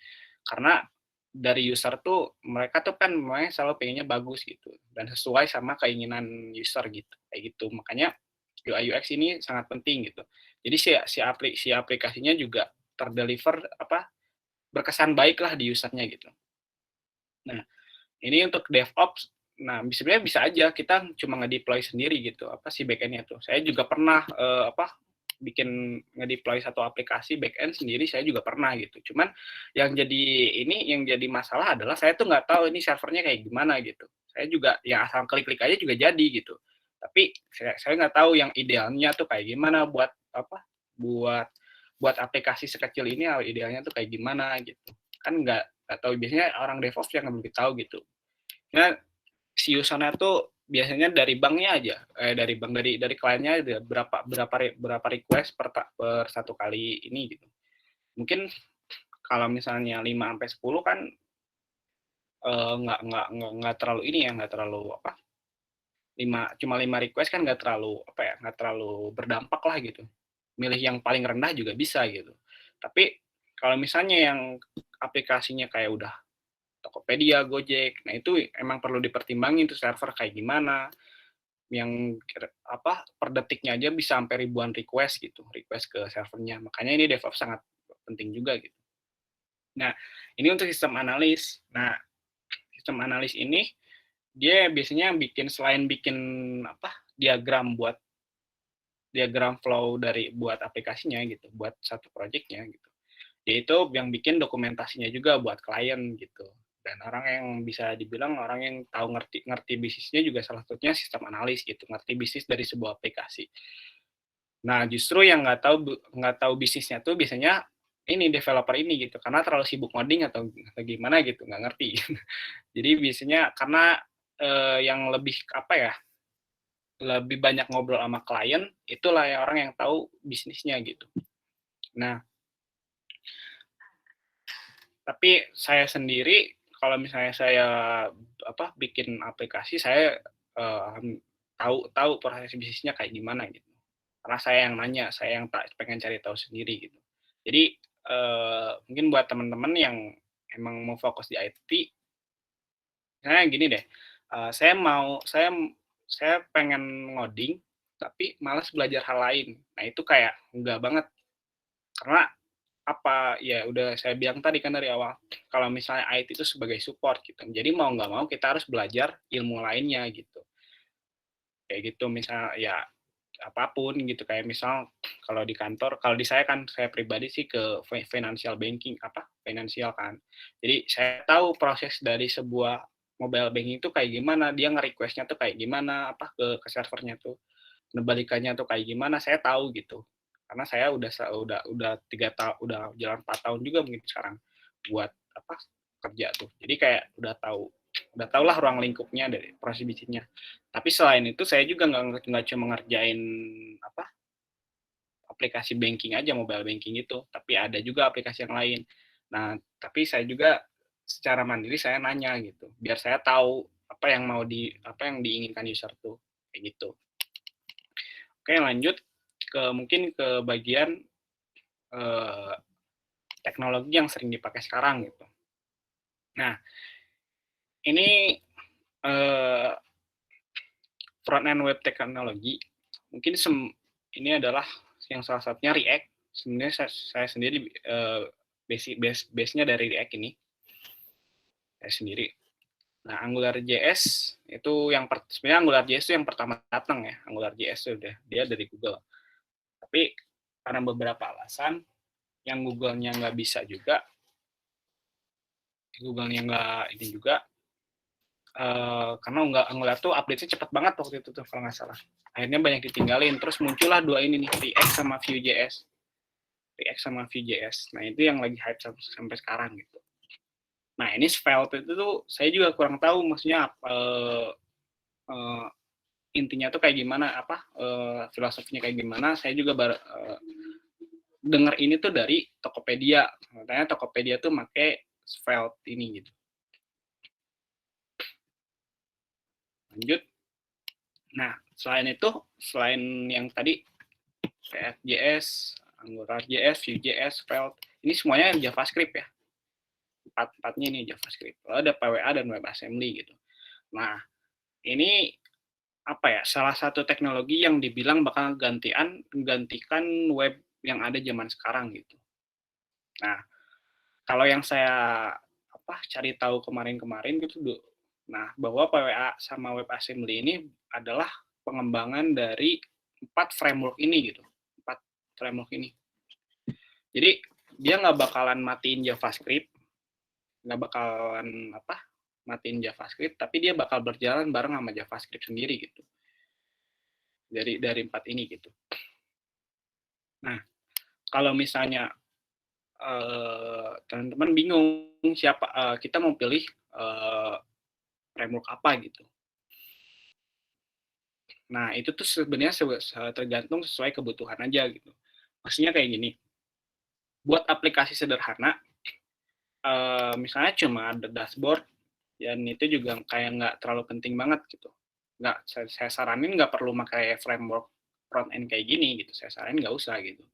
Karena dari user tuh, mereka tuh kan memangnya selalu pengennya bagus gitu, dan sesuai sama keinginan user gitu, kayak gitu. Makanya UI UX ini sangat penting gitu. Jadi si aplikasinya juga terdeliver apa, berkesan baik lah di usernya gitu. Nah, ini untuk DevOps, nah sebenarnya bisa aja kita cuma nge-deploy sendiri gitu, apa si backend-nya tuh. Saya juga pernah, bikin nge-deploy satu aplikasi backend sendiri, saya juga pernah gitu. Cuman yang jadi masalah adalah saya tuh nggak tahu ini servernya kayak gimana gitu. Saya juga ya asal klik-klik aja juga jadi gitu. Tapi saya nggak tahu yang idealnya tuh kayak gimana buat apa, buat buat aplikasi sekecil ini idealnya tuh kayak gimana gitu. Kan nggak tahu, biasanya orang DevOps yang lebih tahu gitu. Nah, si usernya tuh biasanya dari banknya aja, dari kliennya ada berapa request per satu kali ini gitu. Mungkin kalau misalnya 5 sampai 10 kan, nggak terlalu ini ya, nggak terlalu apa, cuma 5 request kan nggak terlalu apa ya, nggak terlalu berdampak lah gitu. Milih yang paling rendah juga bisa gitu. Tapi kalau misalnya yang aplikasinya kayak udah Tokopedia, Gojek, nah itu emang perlu dipertimbangin tuh server kayak gimana, yang per detiknya aja bisa sampai ribuan request gitu, request ke servernya. Makanya ini DevOps sangat penting juga gitu. Nah, ini untuk sistem analis. Nah, sistem analis ini dia biasanya selain bikin diagram flow buat aplikasinya gitu, buat satu projectnya gitu. Yaitu yang bikin dokumentasinya juga buat klien gitu. Dan orang yang bisa dibilang orang yang tahu ngerti bisnisnya juga salah satunya sistem analis gitu, ngerti bisnis dari sebuah aplikasi. Nah, justru yang nggak tahu bisnisnya tuh biasanya ini developer ini gitu, karena terlalu sibuk ngoding atau gimana gitu, nggak ngerti. Jadi biasanya karena yang lebih apa ya, lebih banyak ngobrol sama klien, itulah yang orang yang tahu bisnisnya gitu. Nah, tapi saya sendiri kalau misalnya saya bikin aplikasi, saya tahu proses bisnisnya kayak gimana gitu. Karena saya yang nanya, saya yang pengen cari tahu sendiri gitu. Jadi mungkin buat teman-teman yang emang mau fokus di IT, misalnya gini deh, saya pengen ngoding, tapi malas belajar hal lain. Nah itu kayak enggak banget, karena ya udah saya bilang tadi kan dari awal, kalau misalnya IT itu sebagai support gitu. Jadi mau nggak mau kita harus belajar ilmu lainnya gitu. Kayak gitu misal ya apapun gitu, kayak misal kalau di kantor, kalau di saya kan saya pribadi sih ke financial banking finansial kan. Jadi saya tahu proses dari sebuah mobile banking itu kayak gimana, dia nge-request-nya tuh kayak gimana, ke servernya tuh. Kebalikannya tuh kayak gimana, saya tahu gitu. Karena saya udah 3 tahun, udah jalan 4 tahun juga mungkin sekarang buat kerja tuh. Jadi kayak udah tahulah ruang lingkupnya dari proses bisnisnya. Tapi selain itu saya juga nggak cuma ngerjain aplikasi banking aja, mobile banking itu, tapi ada juga aplikasi yang lain. Nah, tapi saya juga secara mandiri saya nanya gitu, biar saya tahu apa yang diinginkan user tuh, kayak gitu. Oke, lanjut mungkin ke bagian teknologi yang sering dipakai sekarang gitu. Nah, ini front end web teknologi. Mungkin ini adalah yang salah satunya React. Sebenarnya saya sendiri base-nya dari React ini sendiri. Nah, AngularJS itu sebenarnya AngularJS itu yang pertama datang ya. AngularJS itu dia dari Google. Tapi karena beberapa alasan yang Google-nya nggak bisa juga, Google-nya nggak ini juga, karena Angular tuh update-nya cepat banget waktu itu tuh kalau nggak salah. Akhirnya banyak ditinggalin, terus muncullah dua ini nih, React sama Vue.js. React sama Vue.js. Nah, itu yang lagi hype sampai sekarang gitu. Nah, ini Svelte itu tuh saya juga kurang tahu maksudnya intinya tuh kayak gimana, filosofinya kayak gimana. Saya juga dengar ini tuh dari Tokopedia. Katanya Tokopedia tuh pakai Svelte ini gitu. Lanjut. Nah, selain yang tadi React.js, AngularJS, Vue.js, Svelte, ini semuanya JavaScript ya. Empat-empatnya ini JavaScript. Lalu ada PWA dan WebAssembly gitu. Nah, ini salah satu teknologi yang dibilang bakal menggantikan web yang ada zaman sekarang gitu. Nah, kalau yang saya cari tahu kemarin gitu, nah bahwa PWA sama WebAssembly ini adalah pengembangan dari 4 framework ini gitu. 4 framework ini. Jadi dia nggak bakalan matiin JavaScript, nggak bakalan matiin JavaScript, tapi dia bakal berjalan bareng sama JavaScript sendiri gitu. Dari 4 ini gitu. Nah, kalau misalnya teman-teman bingung kita mau pilih framework apa gitu. Nah, itu tuh sebenarnya tergantung sesuai kebutuhan aja gitu. Maksudnya kayak gini. Buat aplikasi sederhana, misalnya cuma ada dashboard, dan itu juga kayak nggak terlalu penting banget gitu. Saya saranin nggak perlu pakai framework front end kayak gini gitu. Saya saranin nggak usah gitu.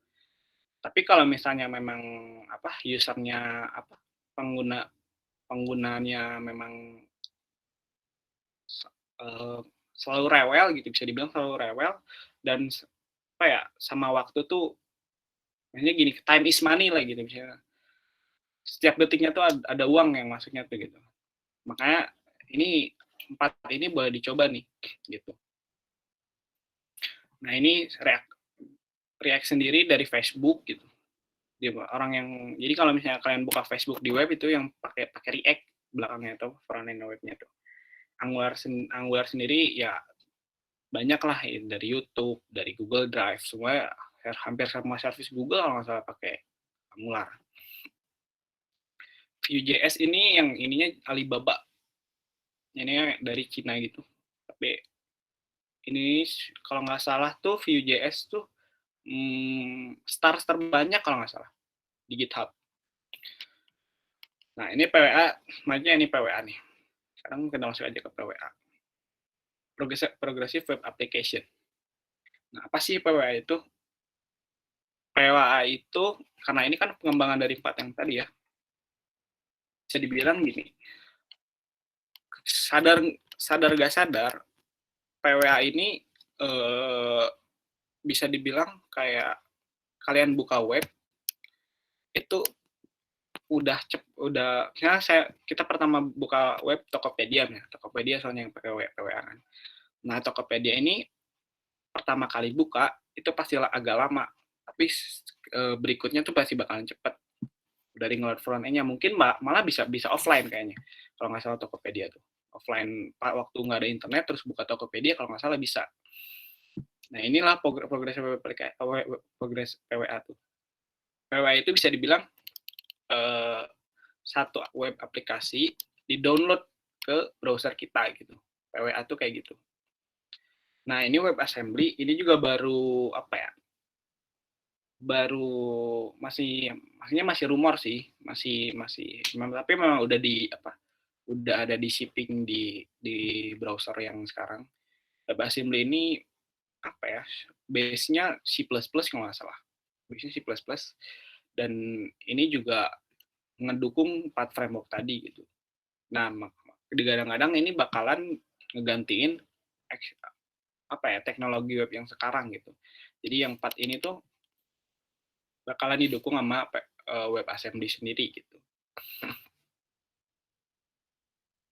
Tapi kalau misalnya memang usernya penggunanya memang selalu rewel gitu, bisa dibilang selalu rewel, dan sama waktu tuh maksudnya gini, time is money lah gitu, misalnya setiap detiknya tuh ada uang yang masuknya tuh gitu. Makanya ini 4 ini boleh dicoba nih gitu. Nah, ini React sendiri dari Facebook gitu. Jadi kalau misalnya kalian buka Facebook di web itu yang pakai React belakangnya tuh, front end webnya tuh. Angular sendiri ya banyak lah ya, dari YouTube, dari Google Drive, semua hampir semua service Google kalau nggak salah pakai Angular. Vue.js ini yang ininya Alibaba, ini dari Cina gitu. Tapi ini kalau nggak salah tuh Vue.js tuh stars terbanyak kalau nggak salah di GitHub. Nah, ini PWA, maksudnya ini PWA nih. Sekarang kita masuk aja ke PWA. Progressive Web Application. Nah, apa sih PWA itu? PWA itu, karena ini kan pengembangan dari 4 yang tadi ya, bisa dibilang gini, sadar gak sadar, PWA ini bisa dibilang kayak kalian buka web, itu kita pertama buka web Tokopedia soalnya yang pakai PWA kan. Nah, Tokopedia ini pertama kali buka itu pasti agak lama, tapi berikutnya tuh pasti bakalan cepet dari ngeload front end-nya. Mungkin malah bisa offline kayaknya kalau nggak salah Tokopedia tuh offline, waktu nggak ada internet terus buka Tokopedia kalau nggak salah bisa. Nah, inilah progres PWA tuh. PWA itu bisa dibilang satu web aplikasi di-download ke browser kita gitu. PWA tuh kayak gitu. Nah, ini WebAssembly, ini juga baru masih rumor sih, tapi memang udah ada di shipping di browser yang sekarang. WebAssembly ini base-nya C++ kalau nggak salah. Base-nya C++, dan ini juga ngedukung 4 framework tadi gitu. Nah, kadang-kadang ini bakalan ngegantiin teknologi web yang sekarang gitu. Jadi yang 4 ini tuh bakalan didukung sama WebAssembly sendiri gitu.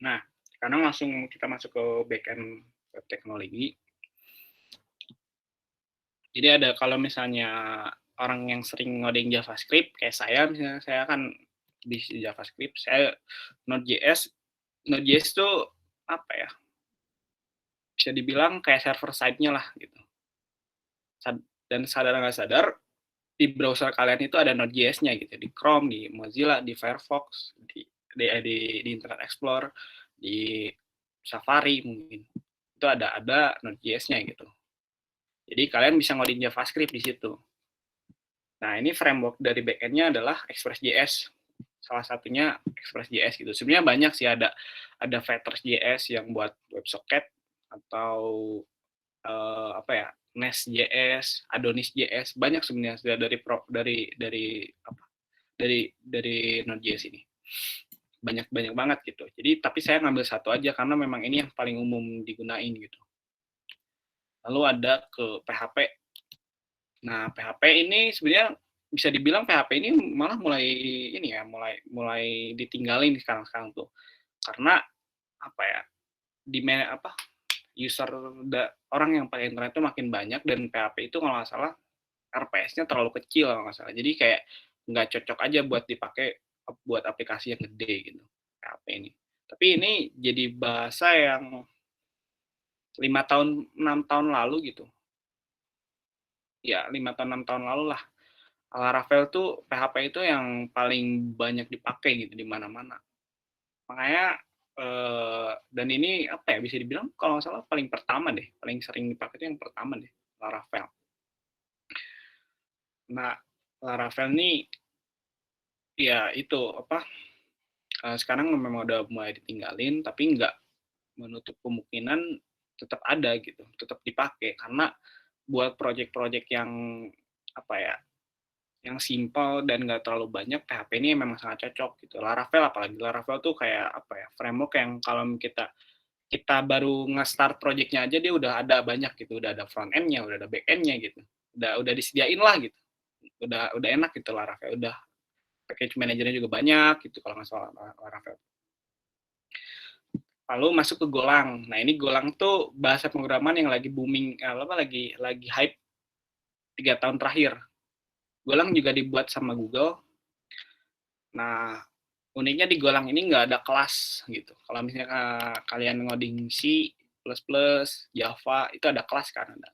Nah, sekarang langsung kita masuk ke backend web teknologi. Jadi ada kalau misalnya orang yang sering ngoding JavaScript kayak saya misalnya, saya kan di JavaScript, saya Node.js. Node.js itu apa ya? Bisa dibilang kayak server side-nya lah gitu. Dan sadar nggak sadar di browser kalian itu ada Node.js-nya gitu, di Chrome, di Mozilla, di Firefox, di Internet Explorer, di Safari mungkin. Itu ada Node.js-nya gitu. Jadi kalian bisa ngoding JavaScript di situ. Nah, ini framework dari backend-nya adalah Express.js. Salah satunya Express.js gitu. Sebenarnya banyak sih, ada Features.js yang buat WebSocket, atau apa ya, Nest.js, Adonis.js, banyak sebenarnya dari Node.js ini. Banyak banget gitu. Jadi tapi saya ngambil satu aja karena memang ini yang paling umum digunain gitu. Lalu ada ke PHP. Nah, PHP ini sebenarnya bisa dibilang PHP ini malah mulai ditinggalin sekarang tuh. Karena apa ya? User orang yang pakai internet itu makin banyak, dan PHP itu kalau nggak salah RPS-nya terlalu kecil kalau nggak salah. Jadi kayak nggak cocok aja buat dipakai buat aplikasi yang gede gitu, PHP ini. Tapi ini jadi bahasa yang 6 tahun lalu gitu. Ya, 6 tahun lalu lah. Laravel tuh PHP itu yang paling banyak dipakai gitu di mana-mana. Makanya dan ini apa ya, bisa dibilang kalau nggak salah paling sering dipakai itu yang pertama deh, Laravel. Nah, Laravel ini ya itu sekarang memang udah mulai ditinggalin, tapi nggak menutup kemungkinan tetap ada gitu, tetap dipakai, karena buat project-project yang yang simple dan nggak terlalu banyak, PHP ini memang sangat cocok gitu. Apalagi Laravel tuh kayak framework yang kalau kita baru nge-start project-nya aja dia udah ada banyak gitu, udah ada front end-nya, udah ada back end-nya gitu, udah disediain lah gitu, udah enak gitu Laravel, udah package manajernya juga banyak gitu kalau nggak salah Laravel. Lalu masuk ke Golang. Nah, ini Golang tuh bahasa pemrograman yang lagi booming, lagi hype 3 tahun terakhir. Golang juga dibuat sama Google. Nah, uniknya di Golang ini nggak ada kelas gitu. Kalau misalnya kalian ngoding C++, Java, itu ada kelas kan, ada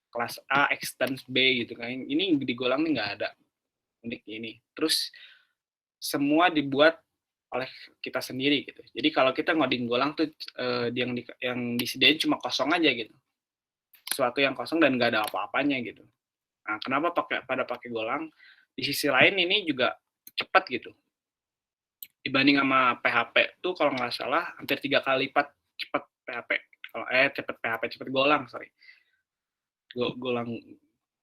kelas A, extends B gitu kan. Ini di Golang ini nggak ada. Unik ini. Terus semua dibuat oleh kita sendiri gitu. Jadi kalau kita ngoding Golang tuh yang disediain cuma kosong aja gitu. Sesuatu yang kosong dan nggak ada apa-apanya gitu. Nah, kenapa pada pakai Golang? Di sisi lain ini juga cepat gitu. Dibanding sama PHP tuh kalau nggak salah hampir 3 kali lipat cepat PHP. Cepat Golang, sorry. Golang.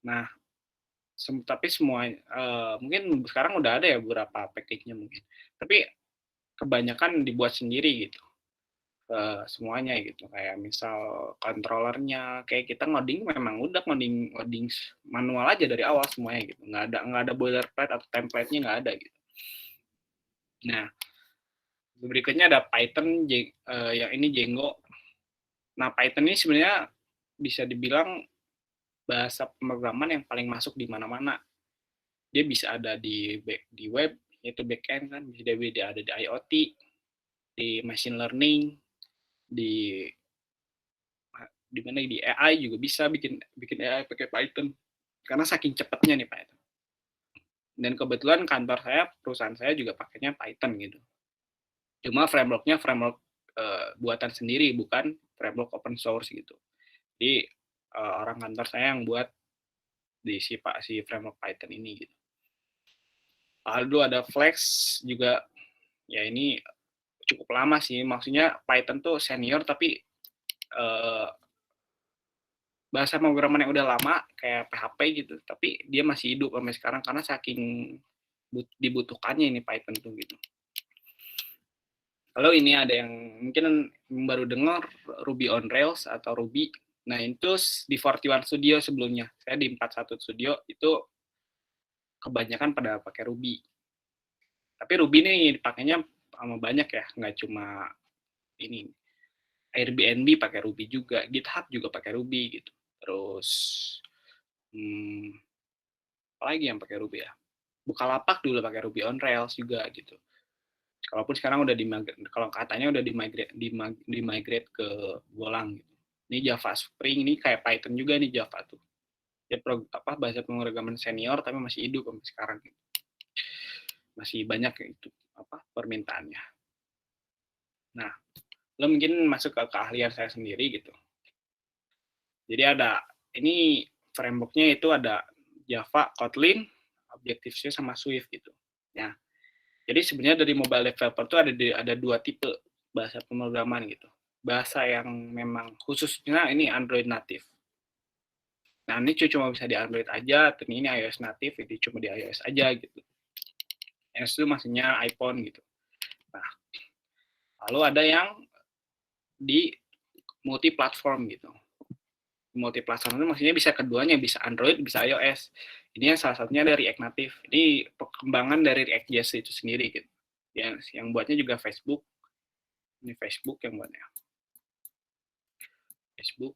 Nah, tapi semua mungkin sekarang udah ada ya beberapa package-nya mungkin. Tapi kebanyakan dibuat sendiri gitu. Semuanya gitu, kayak misal controllernya, kayak kita ngoding memang udah ngoding manual aja dari awal semuanya gitu, nggak ada boilerplate atau template-nya, nggak ada gitu. Nah, berikutnya ada Python, yang ini Django. Nah, Python ini sebenarnya bisa dibilang bahasa pemrograman yang paling masuk di mana-mana. Dia bisa ada di web, yaitu backend kan, bisa ada di IoT, di machine learning, di AI juga bisa bikin AI pakai Python karena saking cepatnya nih Python. Dan kebetulan perusahaan saya juga pakainya Python gitu. Cuma framework-nya buatan sendiri, bukan framework open source gitu. Jadi orang kantor saya yang buat si framework Python ini gitu. Lalu ada Flex juga, ya ini cukup lama sih, maksudnya Python tuh senior tapi bahasa pemrograman yang udah lama kayak PHP gitu, tapi dia masih hidup sampai sekarang karena saking dibutuhkannya ini Python tuh gitu. Lalu ini ada yang mungkin baru dengar, Ruby on Rails atau Ruby. Nah, itu di 41 Studio sebelumnya. Saya di 41 Studio itu kebanyakan pada pakai Ruby. Tapi Ruby ini dipakainya sama banyak ya, nggak cuma ini. Airbnb pakai Ruby juga, GitHub juga pakai Ruby gitu. Terus apalagi yang pakai Ruby ya? Bukalapak dulu pakai Ruby on Rails juga gitu. Kalaupun sekarang udah kalau katanya udah di-migrate ke Golang gitu. Ini Java Spring, ini kayak Python juga nih Java tuh. Ya bahasa pemrograman senior tapi masih hidup sampai sekarang gitu. Masih banyak itu permintaannya. Nah, lo mungkin masuk ke keahlian saya sendiri gitu. Jadi ada ini framework-nya itu ada Java, Kotlin, Objective-C sama Swift gitu. Ya. Jadi sebenarnya dari mobile developer itu ada dua tipe bahasa pemrograman gitu. Bahasa yang memang khususnya ini Android native. Nah, ini cuma bisa di Android aja, dan ini iOS native, ini cuma di iOS aja gitu. iOS itu maksudnya iPhone gitu. Nah, lalu ada yang di multi platform gitu. Multi platform itu maksudnya bisa keduanya, bisa Android, bisa iOS. Ini yang salah satunya dari React Native. Ini perkembangan dari React.js itu sendiri gitu. Yang buatnya juga Facebook. Ini Facebook yang buatnya. Facebook.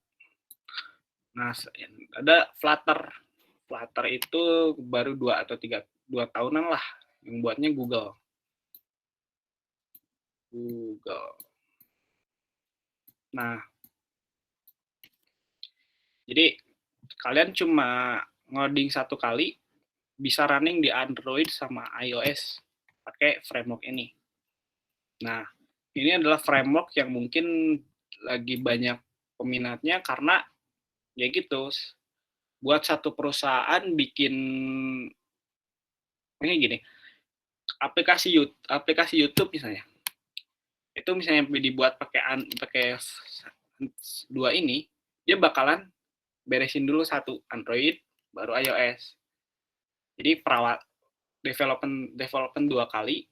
Nah, ada Flutter. Flutter itu baru 2 tahunan lah. Yang buatnya Google. Nah, jadi kalian cuma ngoding satu kali, bisa running di Android sama iOS pakai framework ini. Nah, ini adalah framework yang mungkin lagi banyak peminatnya karena ya gitu, buat satu perusahaan bikin ini gini, aplikasi YouTube misalnya, itu misalnya dibuat pakai dua ini, dia bakalan beresin dulu satu Android baru iOS. Jadi development 2 kali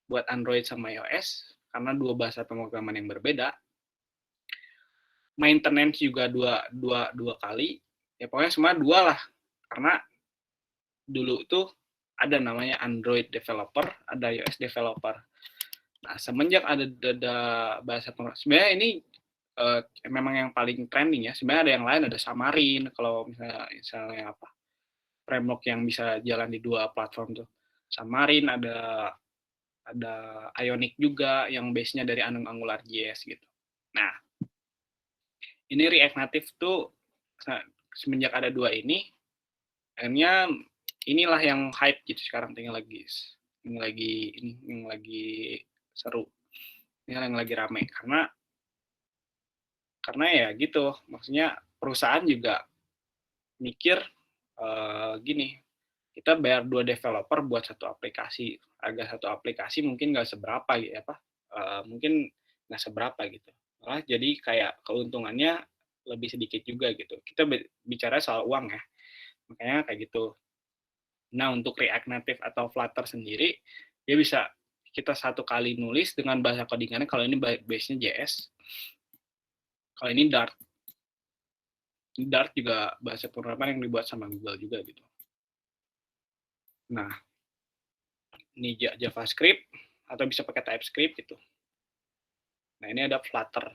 buat Android sama iOS karena dua bahasa pemrograman yang berbeda. Maintenance juga dua kali. Ya pokoknya semua 2 lah. Karena dulu tuh ada namanya Android developer, ada iOS developer. Nah, semenjak ada bahasa pemrograman, sebenarnya ini memang yang paling trending ya. Sebenarnya ada yang lain, ada Xamarin kalau misalnya framework yang bisa jalan di 2 platform tuh. Xamarin, ada Ionic juga yang base-nya dari AngularJS gitu. Nah, ini React Native tuh semenjak ada 2 ini, akhirnya inilah yang hype gitu sekarang, yang lagi seru, ini yang lagi rame karena ya gitu, maksudnya perusahaan juga mikir gini, kita bayar 2 developer buat satu aplikasi, harga satu aplikasi mungkin nggak seberapa ya mungkin nggak seberapa gitu, malah jadi kayak keuntungannya lebih sedikit juga gitu. Kita bicara soal uang ya, makanya kayak gitu. Nah, untuk React Native atau Flutter sendiri, dia bisa kita satu kali nulis dengan bahasa codingannya, kalau ini base-nya JS, kalau ini Dart. Dart juga bahasa pemrograman yang dibuat sama Google juga gitu. Nah, ini JavaScript atau bisa pakai TypeScript gitu. Nah, ini ada Flutter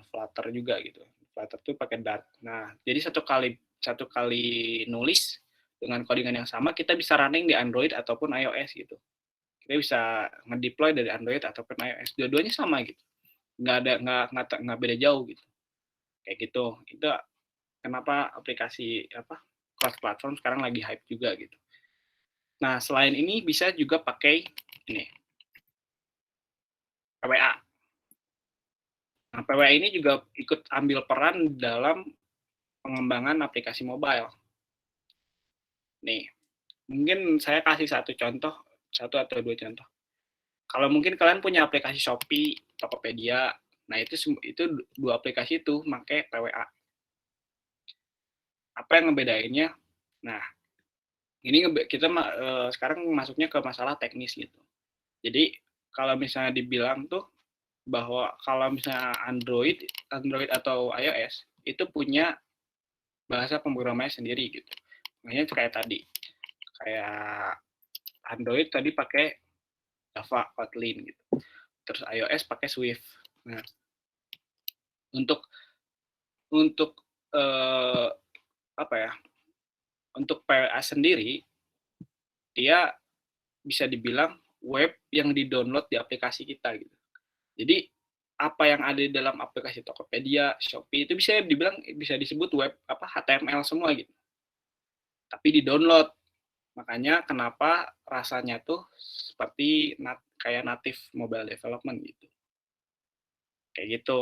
juga gitu. Flutter tuh pakai Dart. Nah, jadi satu kali nulis dengan codingan yang sama, kita bisa running di Android ataupun iOS gitu. Kita bisa ngedeploy dari Android ataupun iOS. Dua-duanya sama gitu. Nggak beda jauh gitu. Kayak gitu. Itu kenapa aplikasi cross platform sekarang lagi hype juga gitu. Nah, selain ini bisa juga pakai ini PWA. Nah, PWA ini juga ikut ambil peran dalam pengembangan aplikasi mobile. Nih, mungkin saya kasih satu atau 2 contoh. Kalau mungkin kalian punya aplikasi Shopee, Tokopedia, nah itu 2 aplikasi itu pakai PWA. Apa yang ngebedainnya? Nah, ini kita sekarang masuknya ke masalah teknis gitu. Jadi kalau misalnya dibilang tuh bahwa kalau misalnya Android atau iOS itu punya bahasa pemrogramannya sendiri gitu. Makanya kayak tadi, kayak Android tadi pakai Java, Kotlin gitu. Terus iOS pakai Swift. Nah, untuk apa ya? Untuk PWA sendiri dia bisa dibilang web yang di-download di aplikasi kita gitu. Jadi apa yang ada di dalam aplikasi Tokopedia, Shopee itu bisa dibilang bisa disebut web HTML semua gitu. Tapi di-download. Makanya kenapa rasanya tuh seperti kayak native mobile development gitu. Kayak gitu.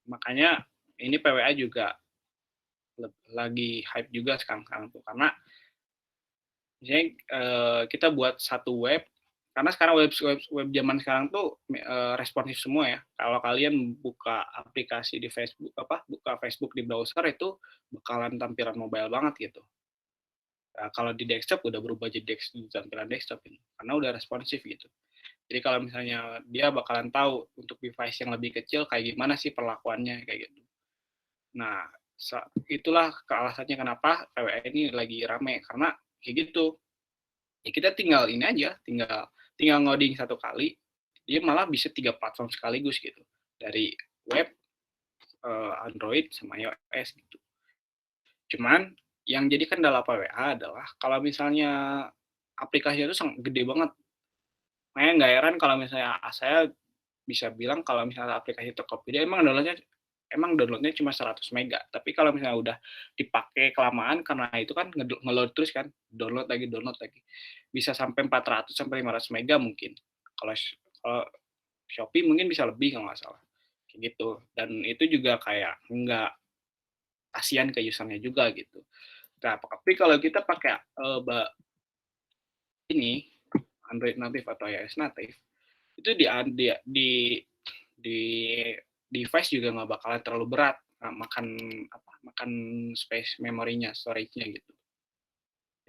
Makanya ini PWA juga lagi hype juga sekarang tuh, karena misalnya kita buat satu web, karena sekarang web zaman sekarang tuh responsif semua ya. Kalau kalian buka aplikasi di Facebook, buka Facebook di browser itu bakalan tampilan mobile banget gitu. Nah, kalau di desktop udah berubah jadi tampilan desktop ini, karena udah responsif gitu. Jadi kalau misalnya dia bakalan tahu untuk device yang lebih kecil kayak gimana sih perlakuannya kayak gitu. Nah, itulah alasannya kenapa PWA ini lagi rame, karena kayak gitu. Ya kita tinggal ini aja, tinggal ngoding satu kali, dia malah bisa 3 platform sekaligus gitu. Dari web, Android sama iOS gitu. Cuman yang jadi kendala PWA adalah kalau misalnya aplikasinya itu sangat gede banget. Makanya nggak heran kalau misalnya saya bisa bilang kalau misalnya aplikasi Tokopedia emang downloadnya cuma 100 mega. Tapi kalau misalnya udah dipakai kelamaan karena itu kan ngeload terus kan, download lagi. Bisa sampai 400 sampai 500 mega mungkin. Kalau Shopee mungkin bisa lebih kalau nggak salah. Kayak gitu. Dan itu juga kayak nggak kasihan ke usernya juga gitu. Nah, tapi kalau kita pakai ini Android native atau iOS native, itu di device juga nggak bakalan terlalu berat makan space memorinya, storage-nya gitu.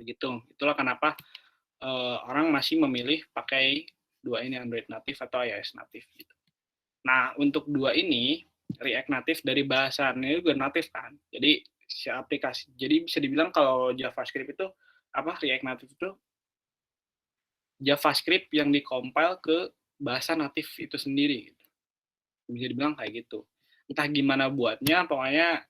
Begitu. Itulah kenapa orang masih memilih pakai dua ini, Android native atau iOS native gitu. Nah, untuk dua ini React Native dari bahasanya juga native kan. Jadi si aplikasi, jadi bisa dibilang kalau JavaScript itu React Native itu JavaScript yang dikompil ke bahasa native itu sendiri. Bisa dibilang kayak gitu. Entah gimana buatnya, pokoknya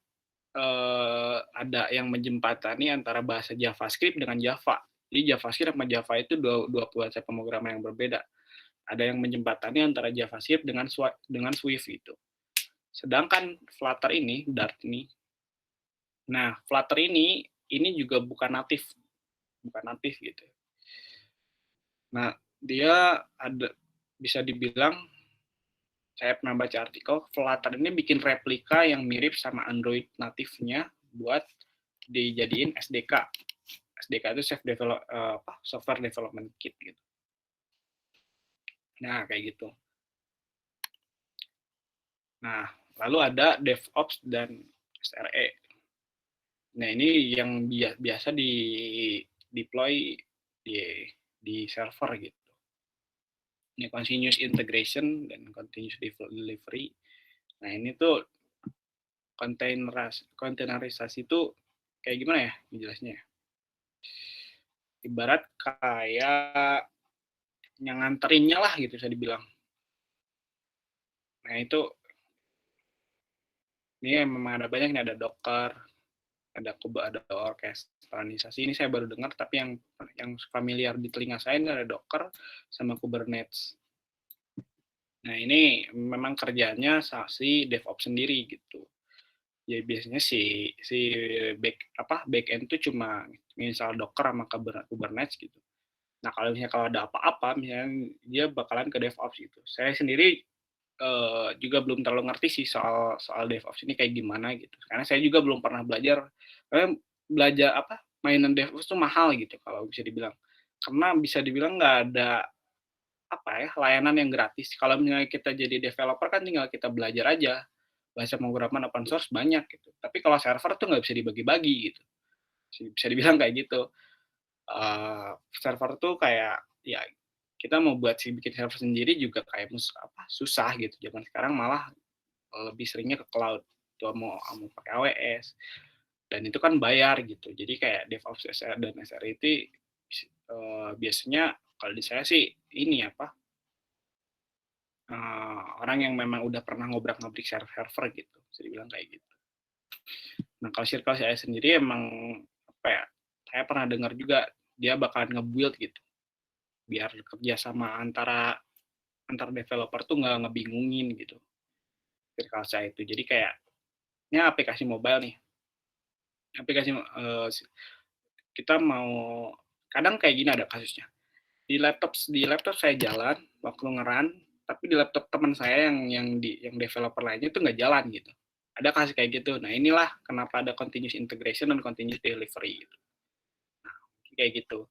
ada yang menjembatani antara bahasa JavaScript dengan Java. Jadi JavaScript sama Java itu dua bahasa pemrograman yang berbeda. Ada yang menjembatani antara JavaScript dengan Swift gitu. Sedangkan Flutter ini, Dart ini, nah Flutter ini juga bukan natif gitu. Nah dia bisa dibilang, saya pernah baca artikel, Flutter ini bikin replika yang mirip sama Android natifnya buat dijadiin SDK. SDK itu Software Development Kit gitu. Nah, kayak gitu. Nah, lalu ada DevOps dan SRE. Nah, ini yang biasa di deploy di server gitu. Ini continuous integration dan continuous delivery. Nah, ini tuh containerisasi itu kayak gimana ya jelasnya? Ibarat kayak yang nganterinnya lah gitu bisa dibilang. Nah, itu ini memang ada banyak, ini ada Docker, ada orkestralisasi. Ini saya baru dengar, tapi yang familiar di telinga saya ini ada Docker sama Kubernetes. Nah, ini memang kerjanya si DevOps sendiri gitu. Ya biasanya si back end itu cuma misal Docker sama Kubernetes gitu. Nah, kalau ada apa-apa misalnya dia bakalan ke DevOps gitu. Saya sendiri juga belum terlalu ngerti sih soal DevOps ini kayak gimana gitu. Karena saya juga belum pernah belajar. Karena belajar mainan DevOps itu mahal gitu kalau bisa dibilang. Karena bisa dibilang nggak ada layanan yang gratis. Kalau misalnya kita jadi developer kan tinggal kita belajar aja. Bahasa pemrograman open source banyak gitu. Tapi kalau server tuh nggak bisa dibagi-bagi gitu. Bisa dibilang kayak gitu. Server tuh kayak ya kita mau bikin server sendiri juga kayak susah gitu. Zaman sekarang malah lebih seringnya ke cloud. Tuh mau pakai AWS. Dan itu kan bayar gitu. Jadi kayak DevOps dan SRE itu biasanya kalau di saya sih ini orang yang memang udah pernah ngobrak-ngabrik server gitu, bisa dibilang kayak gitu. Nah, kalau circle saya sendiri emang saya pernah dengar juga dia bakalan nge-build gitu, biar kerjasama antar developer tuh nggak ngebingungin gitu, circle saya itu. Jadi kayaknya aplikasi mobile nih, kita mau kadang kayak gini ada kasusnya. Di laptop saya jalan waktu nge-run, tapi di laptop teman saya yang developer lainnya itu nggak jalan gitu. Ada kasus kayak gitu. Nah, inilah kenapa ada continuous integration dan continuous delivery gitu. Nah, kayak gitu.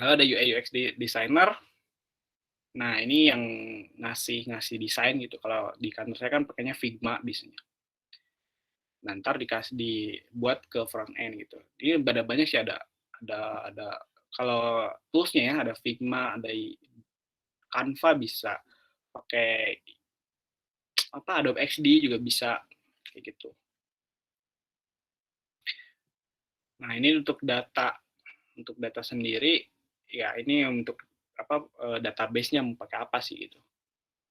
Lalu ada UI UX designer. Nah, ini yang ngasih desain gitu. Kalau di kantor saya kan pakainya Figma biasanya. Nah, ntar dibuat ke front end gitu. Ini banyak sih ada kalau toolsnya ya ada Figma, ada Canva bisa, pakai Adobe XD juga bisa kayak gitu. Nah, ini untuk data sendiri ya, ini untuk database-nya mau pakai apa sih gitu.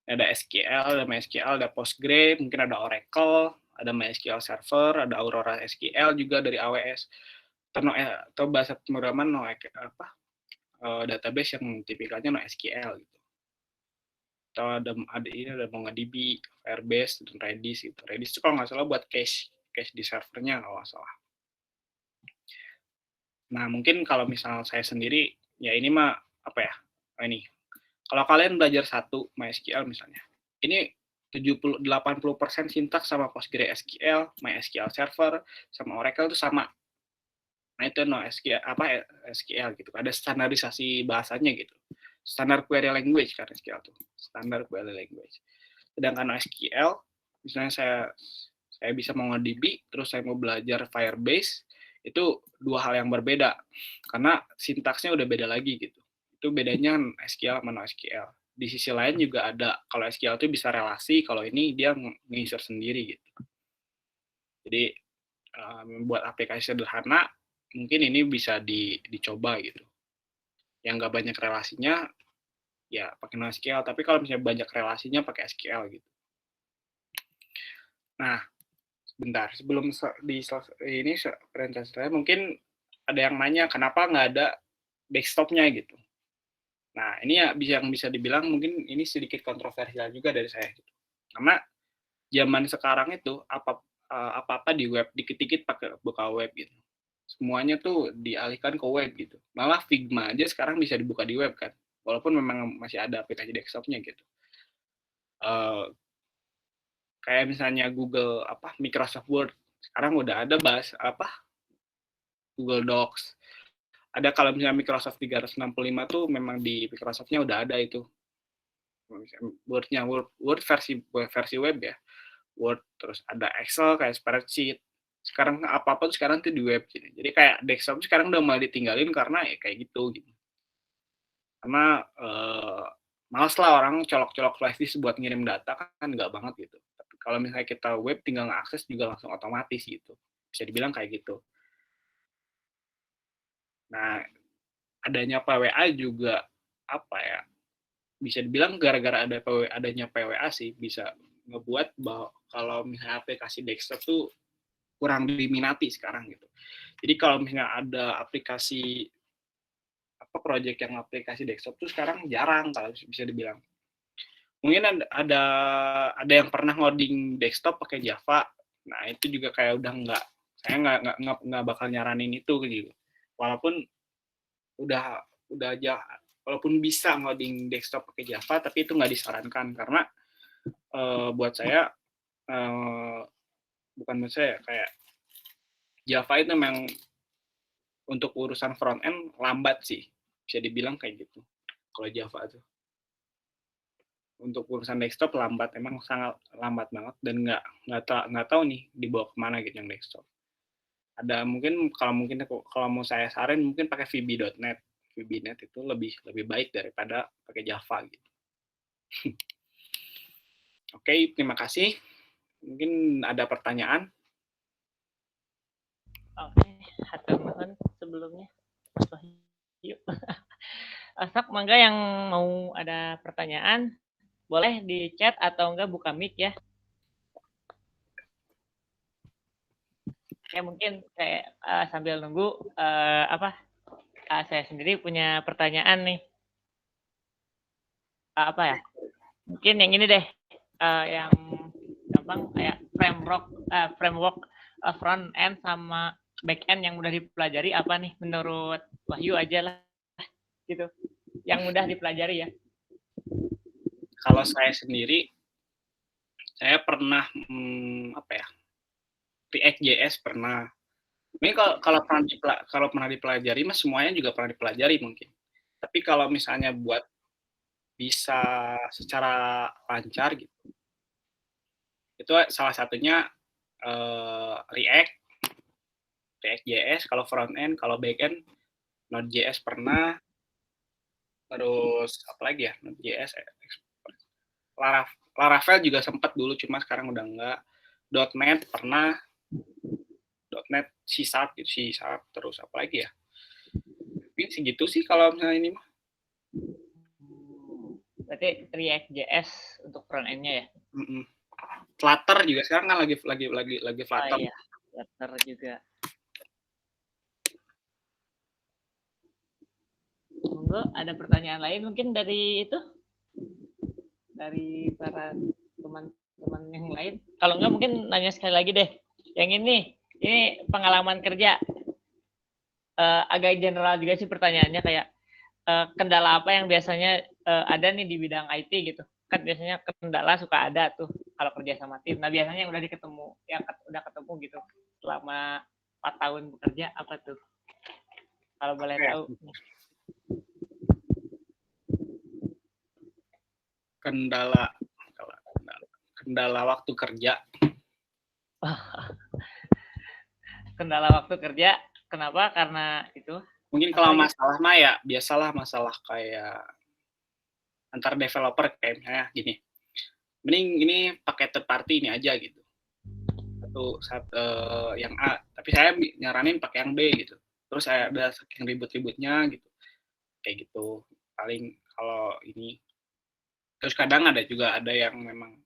Ada SQL, ada MySQL, ada Postgre, mungkin ada Oracle, ada MySQL Server, ada Aurora SQL juga dari AWS. Atau bahasa pemrograman database yang tipikalnya NoSQL gitu. Atau ada MongoDB, Firebase, dan Redis gitu. Redis itu kalau nggak salah buat cache di servernya kalau nggak salah. Nah, mungkin kalau misal saya sendiri, ya ini mah ini. Kalau kalian belajar satu MySQL misalnya, ini 70-80% sintaks sama PostgreSQL, MySQL Server, sama Oracle itu sama. Nah, itu NoSQL SQL gitu. Ada standarisasi bahasanya gitu. Standar query language kan SQL tuh. Standar query language. Sedangkan NoSQL, misalnya saya bisa MongoDB, terus saya mau belajar Firebase, itu dua hal yang berbeda. Karena sintaksnya udah beda lagi gitu. Itu bedanya SQL sama NoSQL. Di sisi lain juga ada, kalau SQL itu bisa relasi, kalau ini dia nge-insert sendiri gitu. Jadi, membuat aplikasi sederhana, mungkin ini bisa dicoba gitu. Yang nggak banyak relasinya, ya pakai NoSQL. Tapi kalau misalnya banyak relasinya, pakai SQL gitu. Nah, bentar, sebelum ini presentasi saya, mungkin ada yang nanya kenapa nggak ada desktop-nya gitu. Nah, ini ya yang bisa dibilang mungkin ini sedikit kontroversial juga dari saya gitu. Karena zaman sekarang itu apa-apa di web, dikit-dikit pakai buka web gitu. Semuanya tuh dialihkan ke web gitu. Malah Figma aja sekarang bisa dibuka di web kan. Walaupun memang masih ada aplikasi desktop-nya gitu. Kayak misalnya Microsoft Word sekarang udah ada Google Docs. Ada kalau misalnya Microsoft 365 tuh memang di Microsoft-nya udah ada itu. Word versi web ya. Word, terus ada Excel kayak spreadsheet. Sekarang apa-apa tuh sekarang tuh di web gitu. Jadi kayak desktop sekarang udah mulai ditinggalin karena ya kayak gitu. Karena malas lah orang colok-colok flash disk buat ngirim data kan nggak banget gitu. Tapi kalau misalnya kita web tinggal ngakses juga langsung otomatis gitu. Bisa dibilang kayak gitu. Nah, adanya PWA juga bisa dibilang gara-gara adanya PWA sih bisa ngebuat bahwa kalau misalnya aplikasi desktop tuh kurang diminati sekarang gitu. Jadi kalau misalnya ada aplikasi project yang aplikasi desktop tuh sekarang jarang kalau bisa dibilang. Mungkin ada yang pernah ngoding desktop pakai Java. Nah, itu juga kayak udah saya nggak bakal nyaranin itu gitu. Walaupun walaupun bisa ngoding desktop pakai Java, tapi itu nggak disarankan karena buat saya bukan buat saya kayak Java itu memang untuk urusan front end lambat sih, bisa dibilang kayak gitu. Kalau Java itu untuk urusan desktop lambat, emang sangat lambat banget dan nggak tahu nih dibawa kemana gitu yang desktop. Ada mungkin kalau mau saya saran mungkin pakai VB.NET. VB.NET itu lebih baik daripada pakai Java gitu. Oke, terima kasih. Mungkin ada pertanyaan. Oke, hatur nuhun sebelumnya Mas Wahyu. Sok mangga yang mau ada pertanyaan boleh di chat atau enggak buka mic ya. Ya mungkin saya sambil nunggu saya sendiri punya pertanyaan nih. Apa ya? Mungkin yang ini deh, yang gampang kayak framework front end sama back end yang mudah dipelajari apa nih menurut Wahyu aja lah gitu. Yang mudah dipelajari ya. Kalau saya sendiri, saya pernah React.js pernah. Ini kalau pernah dipelajari, mas semuanya juga pernah dipelajari mungkin. Tapi kalau misalnya buat bisa secara lancar gitu, itu salah satunya React.js kalau front end, kalau back end Node.js pernah. Terus apa lagi ya? Node.js, Laravel juga sempat dulu, cuma sekarang udah enggak. .NET pernah. .NET C# gitu, C#, terus apa lagi ya? Mungkin segitu sih kalau misalnya ini mah. Berarti React.js untuk front end-nya ya? Flutter juga sekarang kan lagi Flutter. Iya, Flutter juga. Monggo, ada pertanyaan lain mungkin dari itu? Dari para teman-teman yang lain? Kalau enggak mungkin nanya sekali lagi deh. Yang ini pengalaman kerja. Agak general juga sih pertanyaannya, kayak kendala apa yang biasanya ada nih di bidang IT gitu. Kan biasanya kendala suka ada tuh kalau kerja sama tim. Nah biasanya yang udah udah ketemu gitu selama 4 tahun bekerja apa tuh? Kalau boleh tahu. Kendala waktu kerja. Kendala waktu kerja, kenapa? Karena itu. Mungkin kalau masalah mah ya biasalah masalah kayak antar developer kayak misalnya gini. Mending ini pakai third party ini aja gitu. Yang A, tapi saya nyaranin pakai yang B gitu. Terus saya ada saking ribut-ributnya gitu. Kayak gitu. Paling kalau ini. Terus kadang ada yang memang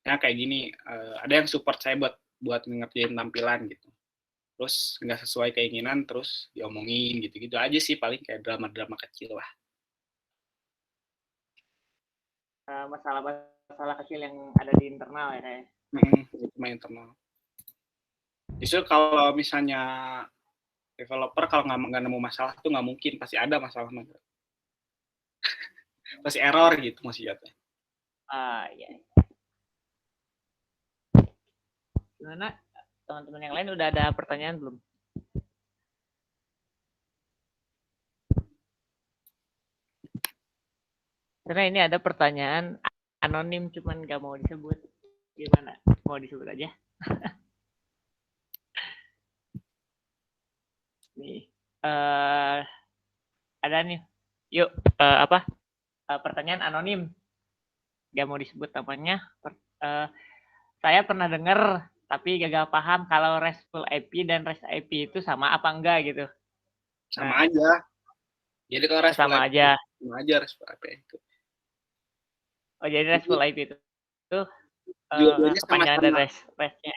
ya kayak gini, ada yang support saya buat ngerjain tampilan gitu. Terus nggak sesuai keinginan, terus diomongin gitu-gitu aja sih, paling kayak drama-drama kecil lah. Masalah kecil yang ada di internal ya kayak. Cuma internal. Justru kalau misalnya developer kalau nggak nemu masalah tuh nggak mungkin, pasti ada masalah. Pasti error gitu maksudnya. Iya. Gimana teman-teman yang lain udah ada pertanyaan belum? Karena ini ada pertanyaan anonim cuman nggak mau disebut. Gimana? Mau disebut aja? Nih, ada nih. Yuk, pertanyaan anonim. Nggak mau disebut namanya. Saya pernah dengar tapi gagal paham kalau RESTful API dan REST API itu sama apa enggak gitu. Sama aja. Jadi kalau RESTful sama API, aja. Sama aja RESTful API itu. Oh, jadi RESTful API itu dua-duanya kepanjangan dari REST-nya.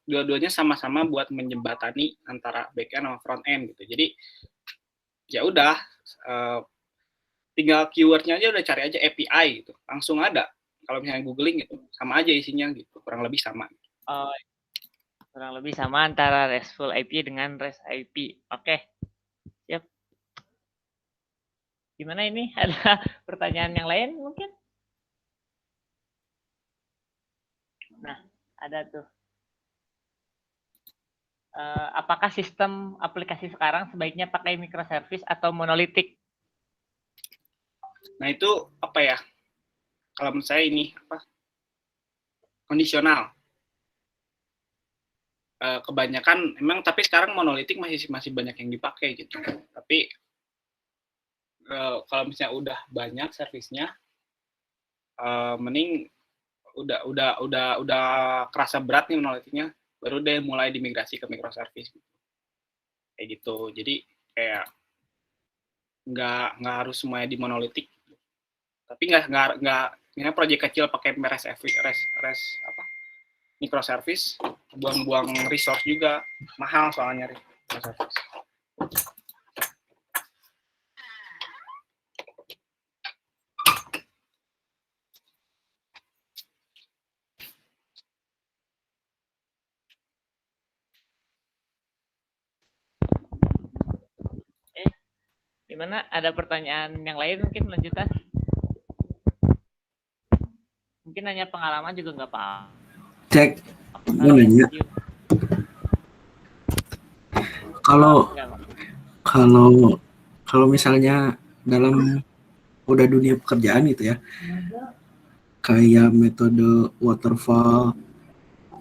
Dua-duanya sama-sama buat menjembatani antara back-end sama front-end gitu. Jadi ya udah, tinggal keyword-nya aja udah cari aja API gitu. Langsung ada. Kalau misalnya googling gitu, sama aja isinya gitu. Kurang lebih sama. Oh, kurang lebih sama antara RESTful API dengan REST API. Oke. Siap. Gimana ini? Ada pertanyaan yang lain mungkin? Nah, ada tuh. Apakah sistem aplikasi sekarang sebaiknya pakai microservice atau monolitik? Nah, itu apa ya? Kalau menurut saya ini kondisional. Kebanyakan memang, tapi sekarang monolitik masih banyak yang dipakai gitu. Tapi kalau misalnya udah banyak servisnya, mending udah kerasa berat nih monolitiknya, baru deh mulai dimigrasi ke microservice. kayak gitu. Jadi kayak nggak harus semuanya di monolitik, tapi nggak proyek kecil pakai res apa microservice, buang-buang resource juga, mahal soalnya microservice. Gimana? Ada pertanyaan yang lain mungkin lanjutan? Mungkin nanya pengalaman juga nggak apa-apa. Cek, mau nanya. Kalau misalnya dalam udah dunia pekerjaan gitu ya, kayak metode waterfall,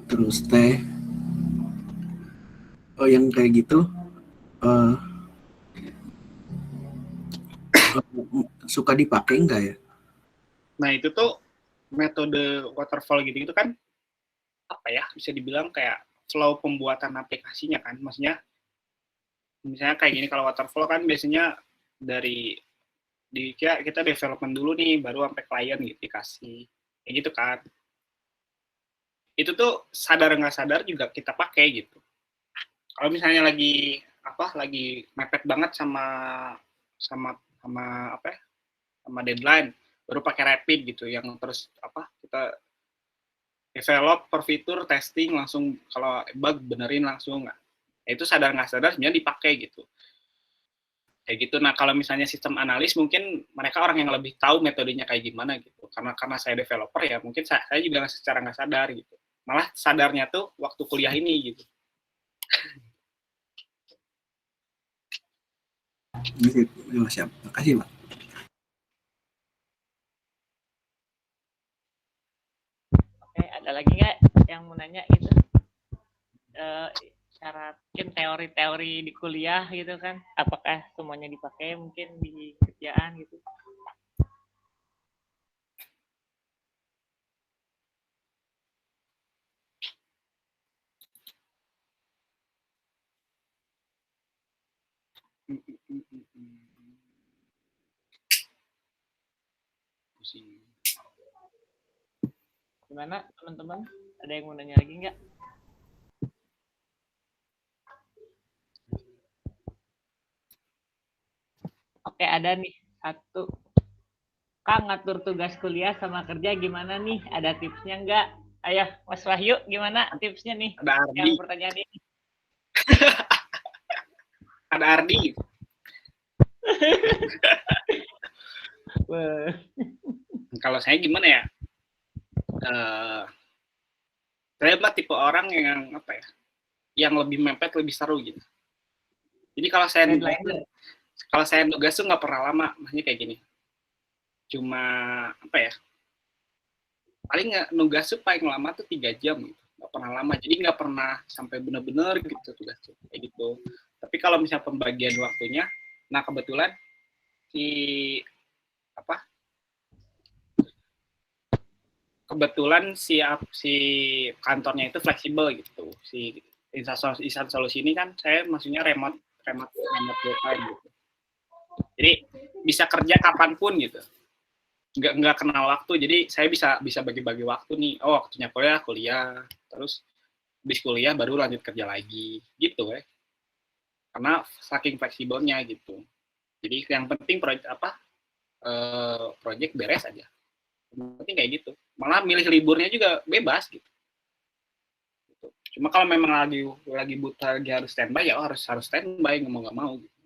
terus yang kayak gitu, suka dipakai enggak ya? Nah itu tuh metode waterfall gitu kan apa ya, bisa dibilang kayak flow pembuatan aplikasinya kan, maksudnya misalnya kayak gini, kalau waterfall kan biasanya dari kita development dulu nih, baru sampai klien gitu dikasih kayak gitu kan. Itu tuh sadar nggak sadar juga kita pakai gitu. Kalau misalnya lagi mepet banget sama apa ya, sama deadline, baru pakai rapid gitu, yang terus kita develop per fitur, testing langsung, kalau bug benerin langsung. Nggak, itu sadar nggak sadar sebenarnya dipakai gitu, kayak gitu. Nah kalau misalnya sistem analis, mungkin mereka orang yang lebih tahu metodenya kayak gimana gitu, karena saya developer ya, mungkin saya juga secara nggak sadar gitu, malah sadarnya tuh waktu kuliah ini gitu. Siap, makasih Pak. Oke, ada lagi nggak yang mau nanya gitu? Cara mungkin teori-teori di kuliah gitu kan, apakah semuanya dipakai mungkin di kerjaan gitu? Gimana teman-teman? Ada yang mau nanya lagi nggak? Oke, ada nih satu. Kang, ngatur tugas kuliah sama kerja gimana nih? Ada tipsnya nggak? Ayo, Mas Wahyu, gimana tipsnya nih? Ada Ardi. Yang pertanyaan ini. Ada Ardi. Kalau saya gimana ya? Saya tipe orang yang apa ya? Yang lebih mepet, lebih seru gitu. Jadi kalau saya nugas tuh nggak pernah lama, maksudnya kayak gini. Cuma apa ya? Paling nugas tuh paling lama tuh 3 jam gitu. Nggak pernah lama. Jadi nggak pernah sampai benar-benar gitu tugas tuh kayak gitu. Tapi kalau misalnya pembagian waktunya, nah kebetulan si kantornya itu fleksibel gitu. Si Insan Solusi ini kan saya maksudnya remote full time gitu. Jadi bisa kerja kapanpun gitu. Nggak kenal waktu. Jadi saya bisa bagi-bagi waktu nih. Oh, waktunya kuliah, terus habis kuliah baru lanjut kerja lagi gitu ya. Karena saking fleksibelnya gitu. Jadi yang penting project beres aja. Yang penting kayak gitu. Malah milih liburnya juga bebas gitu. Cuma kalau memang lagi buta, lagi harus standby ya harus standby, nggak mau gitu.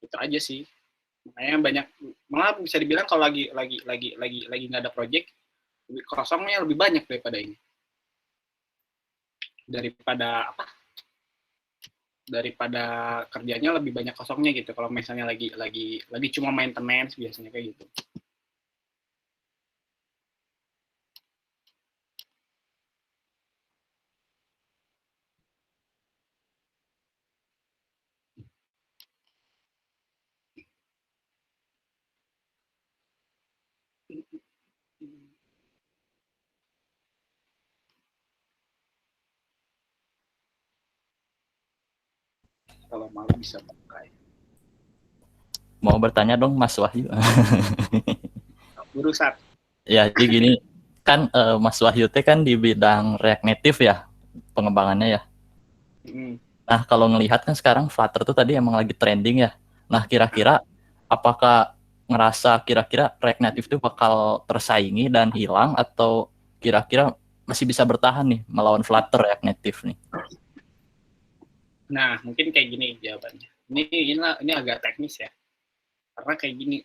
Itu aja sih. Makanya banyak, malah bisa dibilang kalau lagi nggak ada project, kosongnya lebih banyak daripada ini. Daripada kerjanya lebih banyak kosongnya gitu. Kalau misalnya lagi cuma maintenance biasanya kayak gitu. kalau mau bisa pakai. Mau bertanya dong Mas Wahyu. Berusaha. Ya, jadi gini, kan Mas Wahyu teh kan di bidang React Native ya, pengembangannya ya. Nah, kalau ngelihat kan sekarang Flutter tuh tadi emang lagi trending ya. Nah, kira-kira apakah ngerasa kira-kira React Native itu bakal tersaingi dan hilang atau kira-kira masih bisa bertahan nih melawan Flutter React Native nih? Nah, mungkin kayak gini jawabannya. Ini agak teknis ya. Karena kayak gini.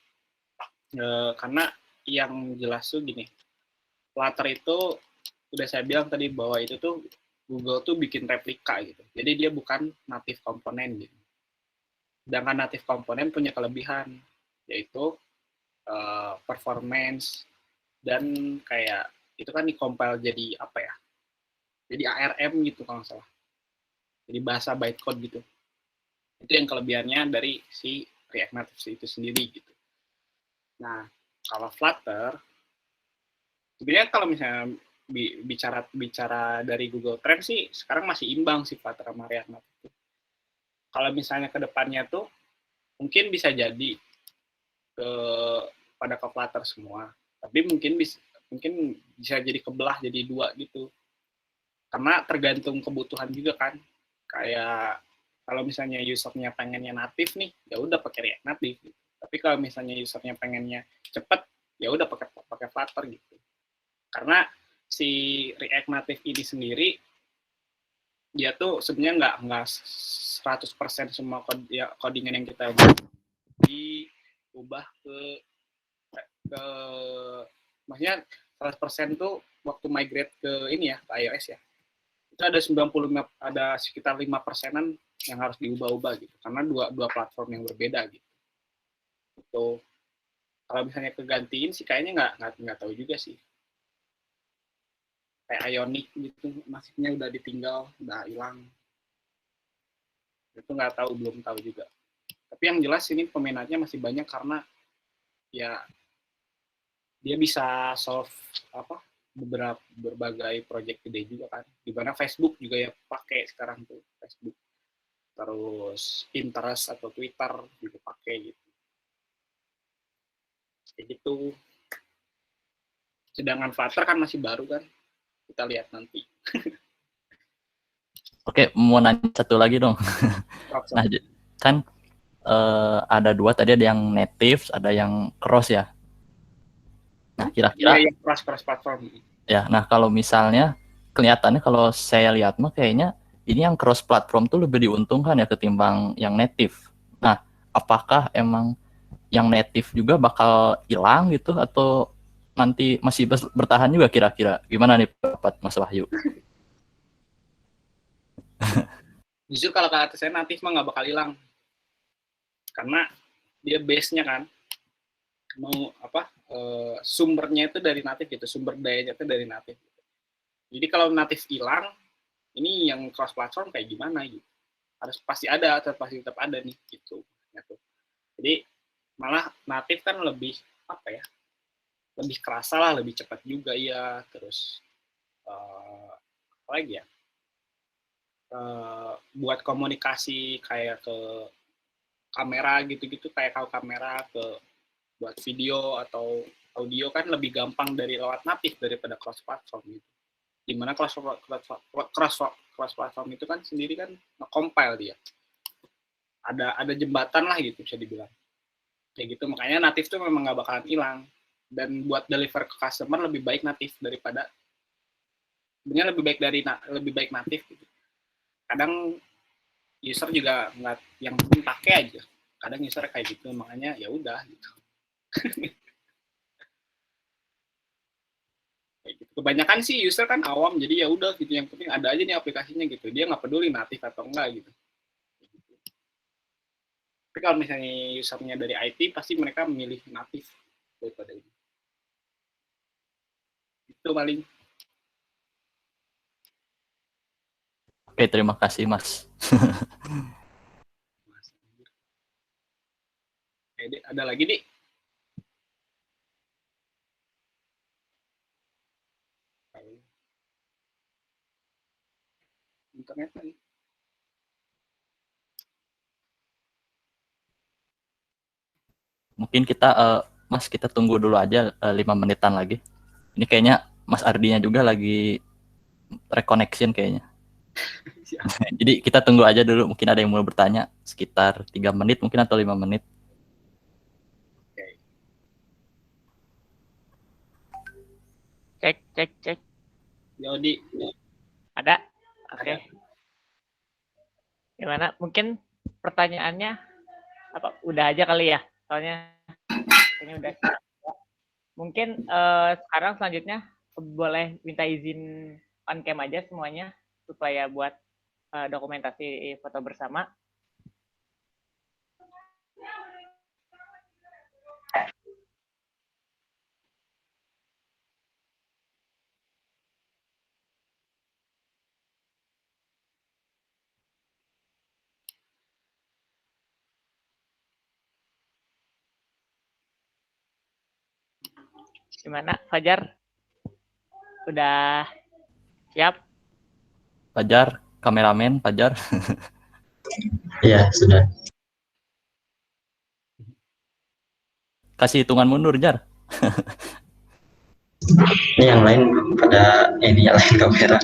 Karena yang jelas tuh gini. Flutter itu udah saya bilang tadi bahwa itu tuh Google tuh bikin replika gitu. Jadi dia bukan native komponen gitu. Sedangkan native komponen punya kelebihan, yaitu performance dan kayak itu kan di-compile jadi apa ya? Jadi ARM gitu kalau nggak salah. Jadi bahasa bytecode gitu. Itu yang kelebihannya dari si React Native itu sendiri gitu. Nah, kalau Flutter, sebenarnya kalau misalnya bicara dari Google Trends sih sekarang masih imbang sih Flutter sama React Native. Kalau misalnya ke depannya tuh mungkin bisa jadi pada ke Flutter semua, tapi mungkin bisa jadi kebelah jadi dua gitu. Karena tergantung kebutuhan juga kan. Kayak kalau misalnya usernya pengennya natif nih, ya udah pakai React Native. Gitu. Tapi kalau misalnya usernya pengennya cepet, ya udah pakai Flutter gitu. Karena si React Native ini sendiri dia tuh sebenarnya nggak 100% semua codingan yang kita diubah ke maksudnya 100% tuh waktu migrate ke ini ya, ke iOS ya. Itu ada sekitar 5%-an yang harus diubah-ubah gitu. Karena dua platform yang berbeda gitu. Itu kalau misalnya kegantiin sih kayaknya nggak tahu juga sih. Kayak Ionic gitu, nasibnya udah ditinggal, udah hilang. Itu nggak tahu, belum tahu juga. Tapi yang jelas ini peminatnya masih banyak karena ya dia bisa solve berbagai project gede juga kan. Di mana Facebook juga ya pakai sekarang tuh Facebook. Terus Pinterest atau Twitter juga pakai gitu. Kayak gitu. Sedangkan Flutter kan masih baru kan. Kita lihat nanti. Oke, mau nanya satu lagi dong. Nah, kan ada dua tadi, ada yang native, ada yang cross ya. Nah, kira-kira yang cross platform. Ya, nah kalau misalnya kelihatannya kalau saya lihat mah kayaknya ini yang cross platform tuh lebih diuntungkan ya ketimbang yang native. Nah, apakah emang yang native juga bakal hilang gitu atau nanti masih bertahan juga kira-kira? Gimana nih pendapat Mas Wahyu? Justru kalau kata saya native mah nggak bakal hilang. Karena dia base-nya kan mau sumbernya itu dari native gitu, sumber dayanya itu dari native. Jadi kalau native hilang, ini yang cross platform kayak gimana gitu? Pasti tetap ada nih gitu. Jadi malah native kan lebih apa ya? Lebih kerasa lah, lebih cepat juga ya. Terus apa lagi ya? Buat komunikasi kayak ke kamera gitu-gitu, kayak kalau kamera ke buat video atau audio kan lebih gampang dari lewat native daripada cross platform gitu. Dimana cross platform itu kan sendiri kan nge-compile dia. Ada jembatan lah gitu bisa dibilang. Kayak gitu, makanya native tuh memang nggak bakalan hilang. Dan buat deliver ke customer lebih baik native daripada sebenarnya lebih baik native gitu. Kadang user juga nggak yang penting pakai aja. Kadang user kayak gitu, makanya ya udah gitu. Kebanyakan sih user kan awam, jadi ya udah gitu, yang penting ada aja nih aplikasinya gitu, dia nggak peduli native atau enggak gitu. Tapi kalau misalnya usernya dari IT pasti mereka memilih native daripada ini. Itu paling. Oke, terima kasih Mas. Ada lagi nih. Internet nih. mungkin Mas kita tunggu dulu aja 5 menitan lagi. Ini kayaknya Mas Ardinya juga lagi reconnection kayaknya. Jadi kita tunggu aja dulu, mungkin ada yang mau bertanya sekitar 3 menit mungkin atau 5 menit. Cek. Yodi. Ada? Oke. Gimana? Mungkin pertanyaannya apa? Udah aja kali ya. Soalnya ini udah. Mungkin sekarang selanjutnya boleh minta izin on cam aja semuanya supaya buat dokumentasi foto bersama. Gimana, Fajar? Udah siap? Fajar, kameramen Fajar. Iya, sudah. Kasih hitungan mundur, Jar. Ini yang lain pada ini nyalain kamera.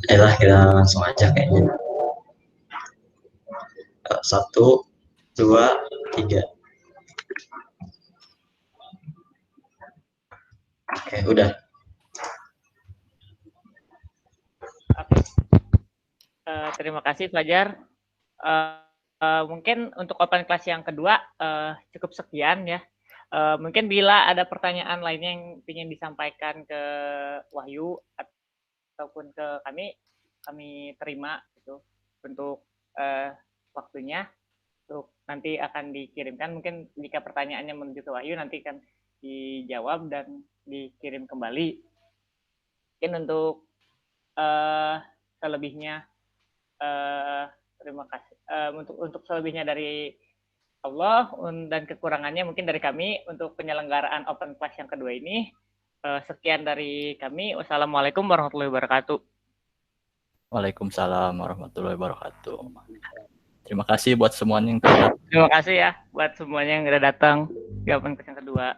Ayolah kita langsung aja kayaknya. 1, 2, 3. Oke, udah. Oke. Terima kasih Fajar. Mungkin untuk open class yang kedua cukup sekian ya. Mungkin bila ada pertanyaan lainnya yang ingin disampaikan ke Wahyu ataupun ke kami terima gitu untuk waktunya. Untuk nanti akan dikirimkan. Mungkin jika pertanyaannya menuju ke Wahyu nanti akan dijawab dan dikirim kembali. Mungkin untuk selebihnya terima kasih untuk selebihnya dari Allah dan kekurangannya mungkin dari kami untuk penyelenggaraan open class yang kedua ini. Sekian dari kami. Wassalamualaikum warahmatullahi wabarakatuh. Waalaikumsalam warahmatullahi wabarakatuh. Terima kasih buat semuanya yang telah datang. Terima kasih ya buat semuanya yang udah datang di open class yang kedua.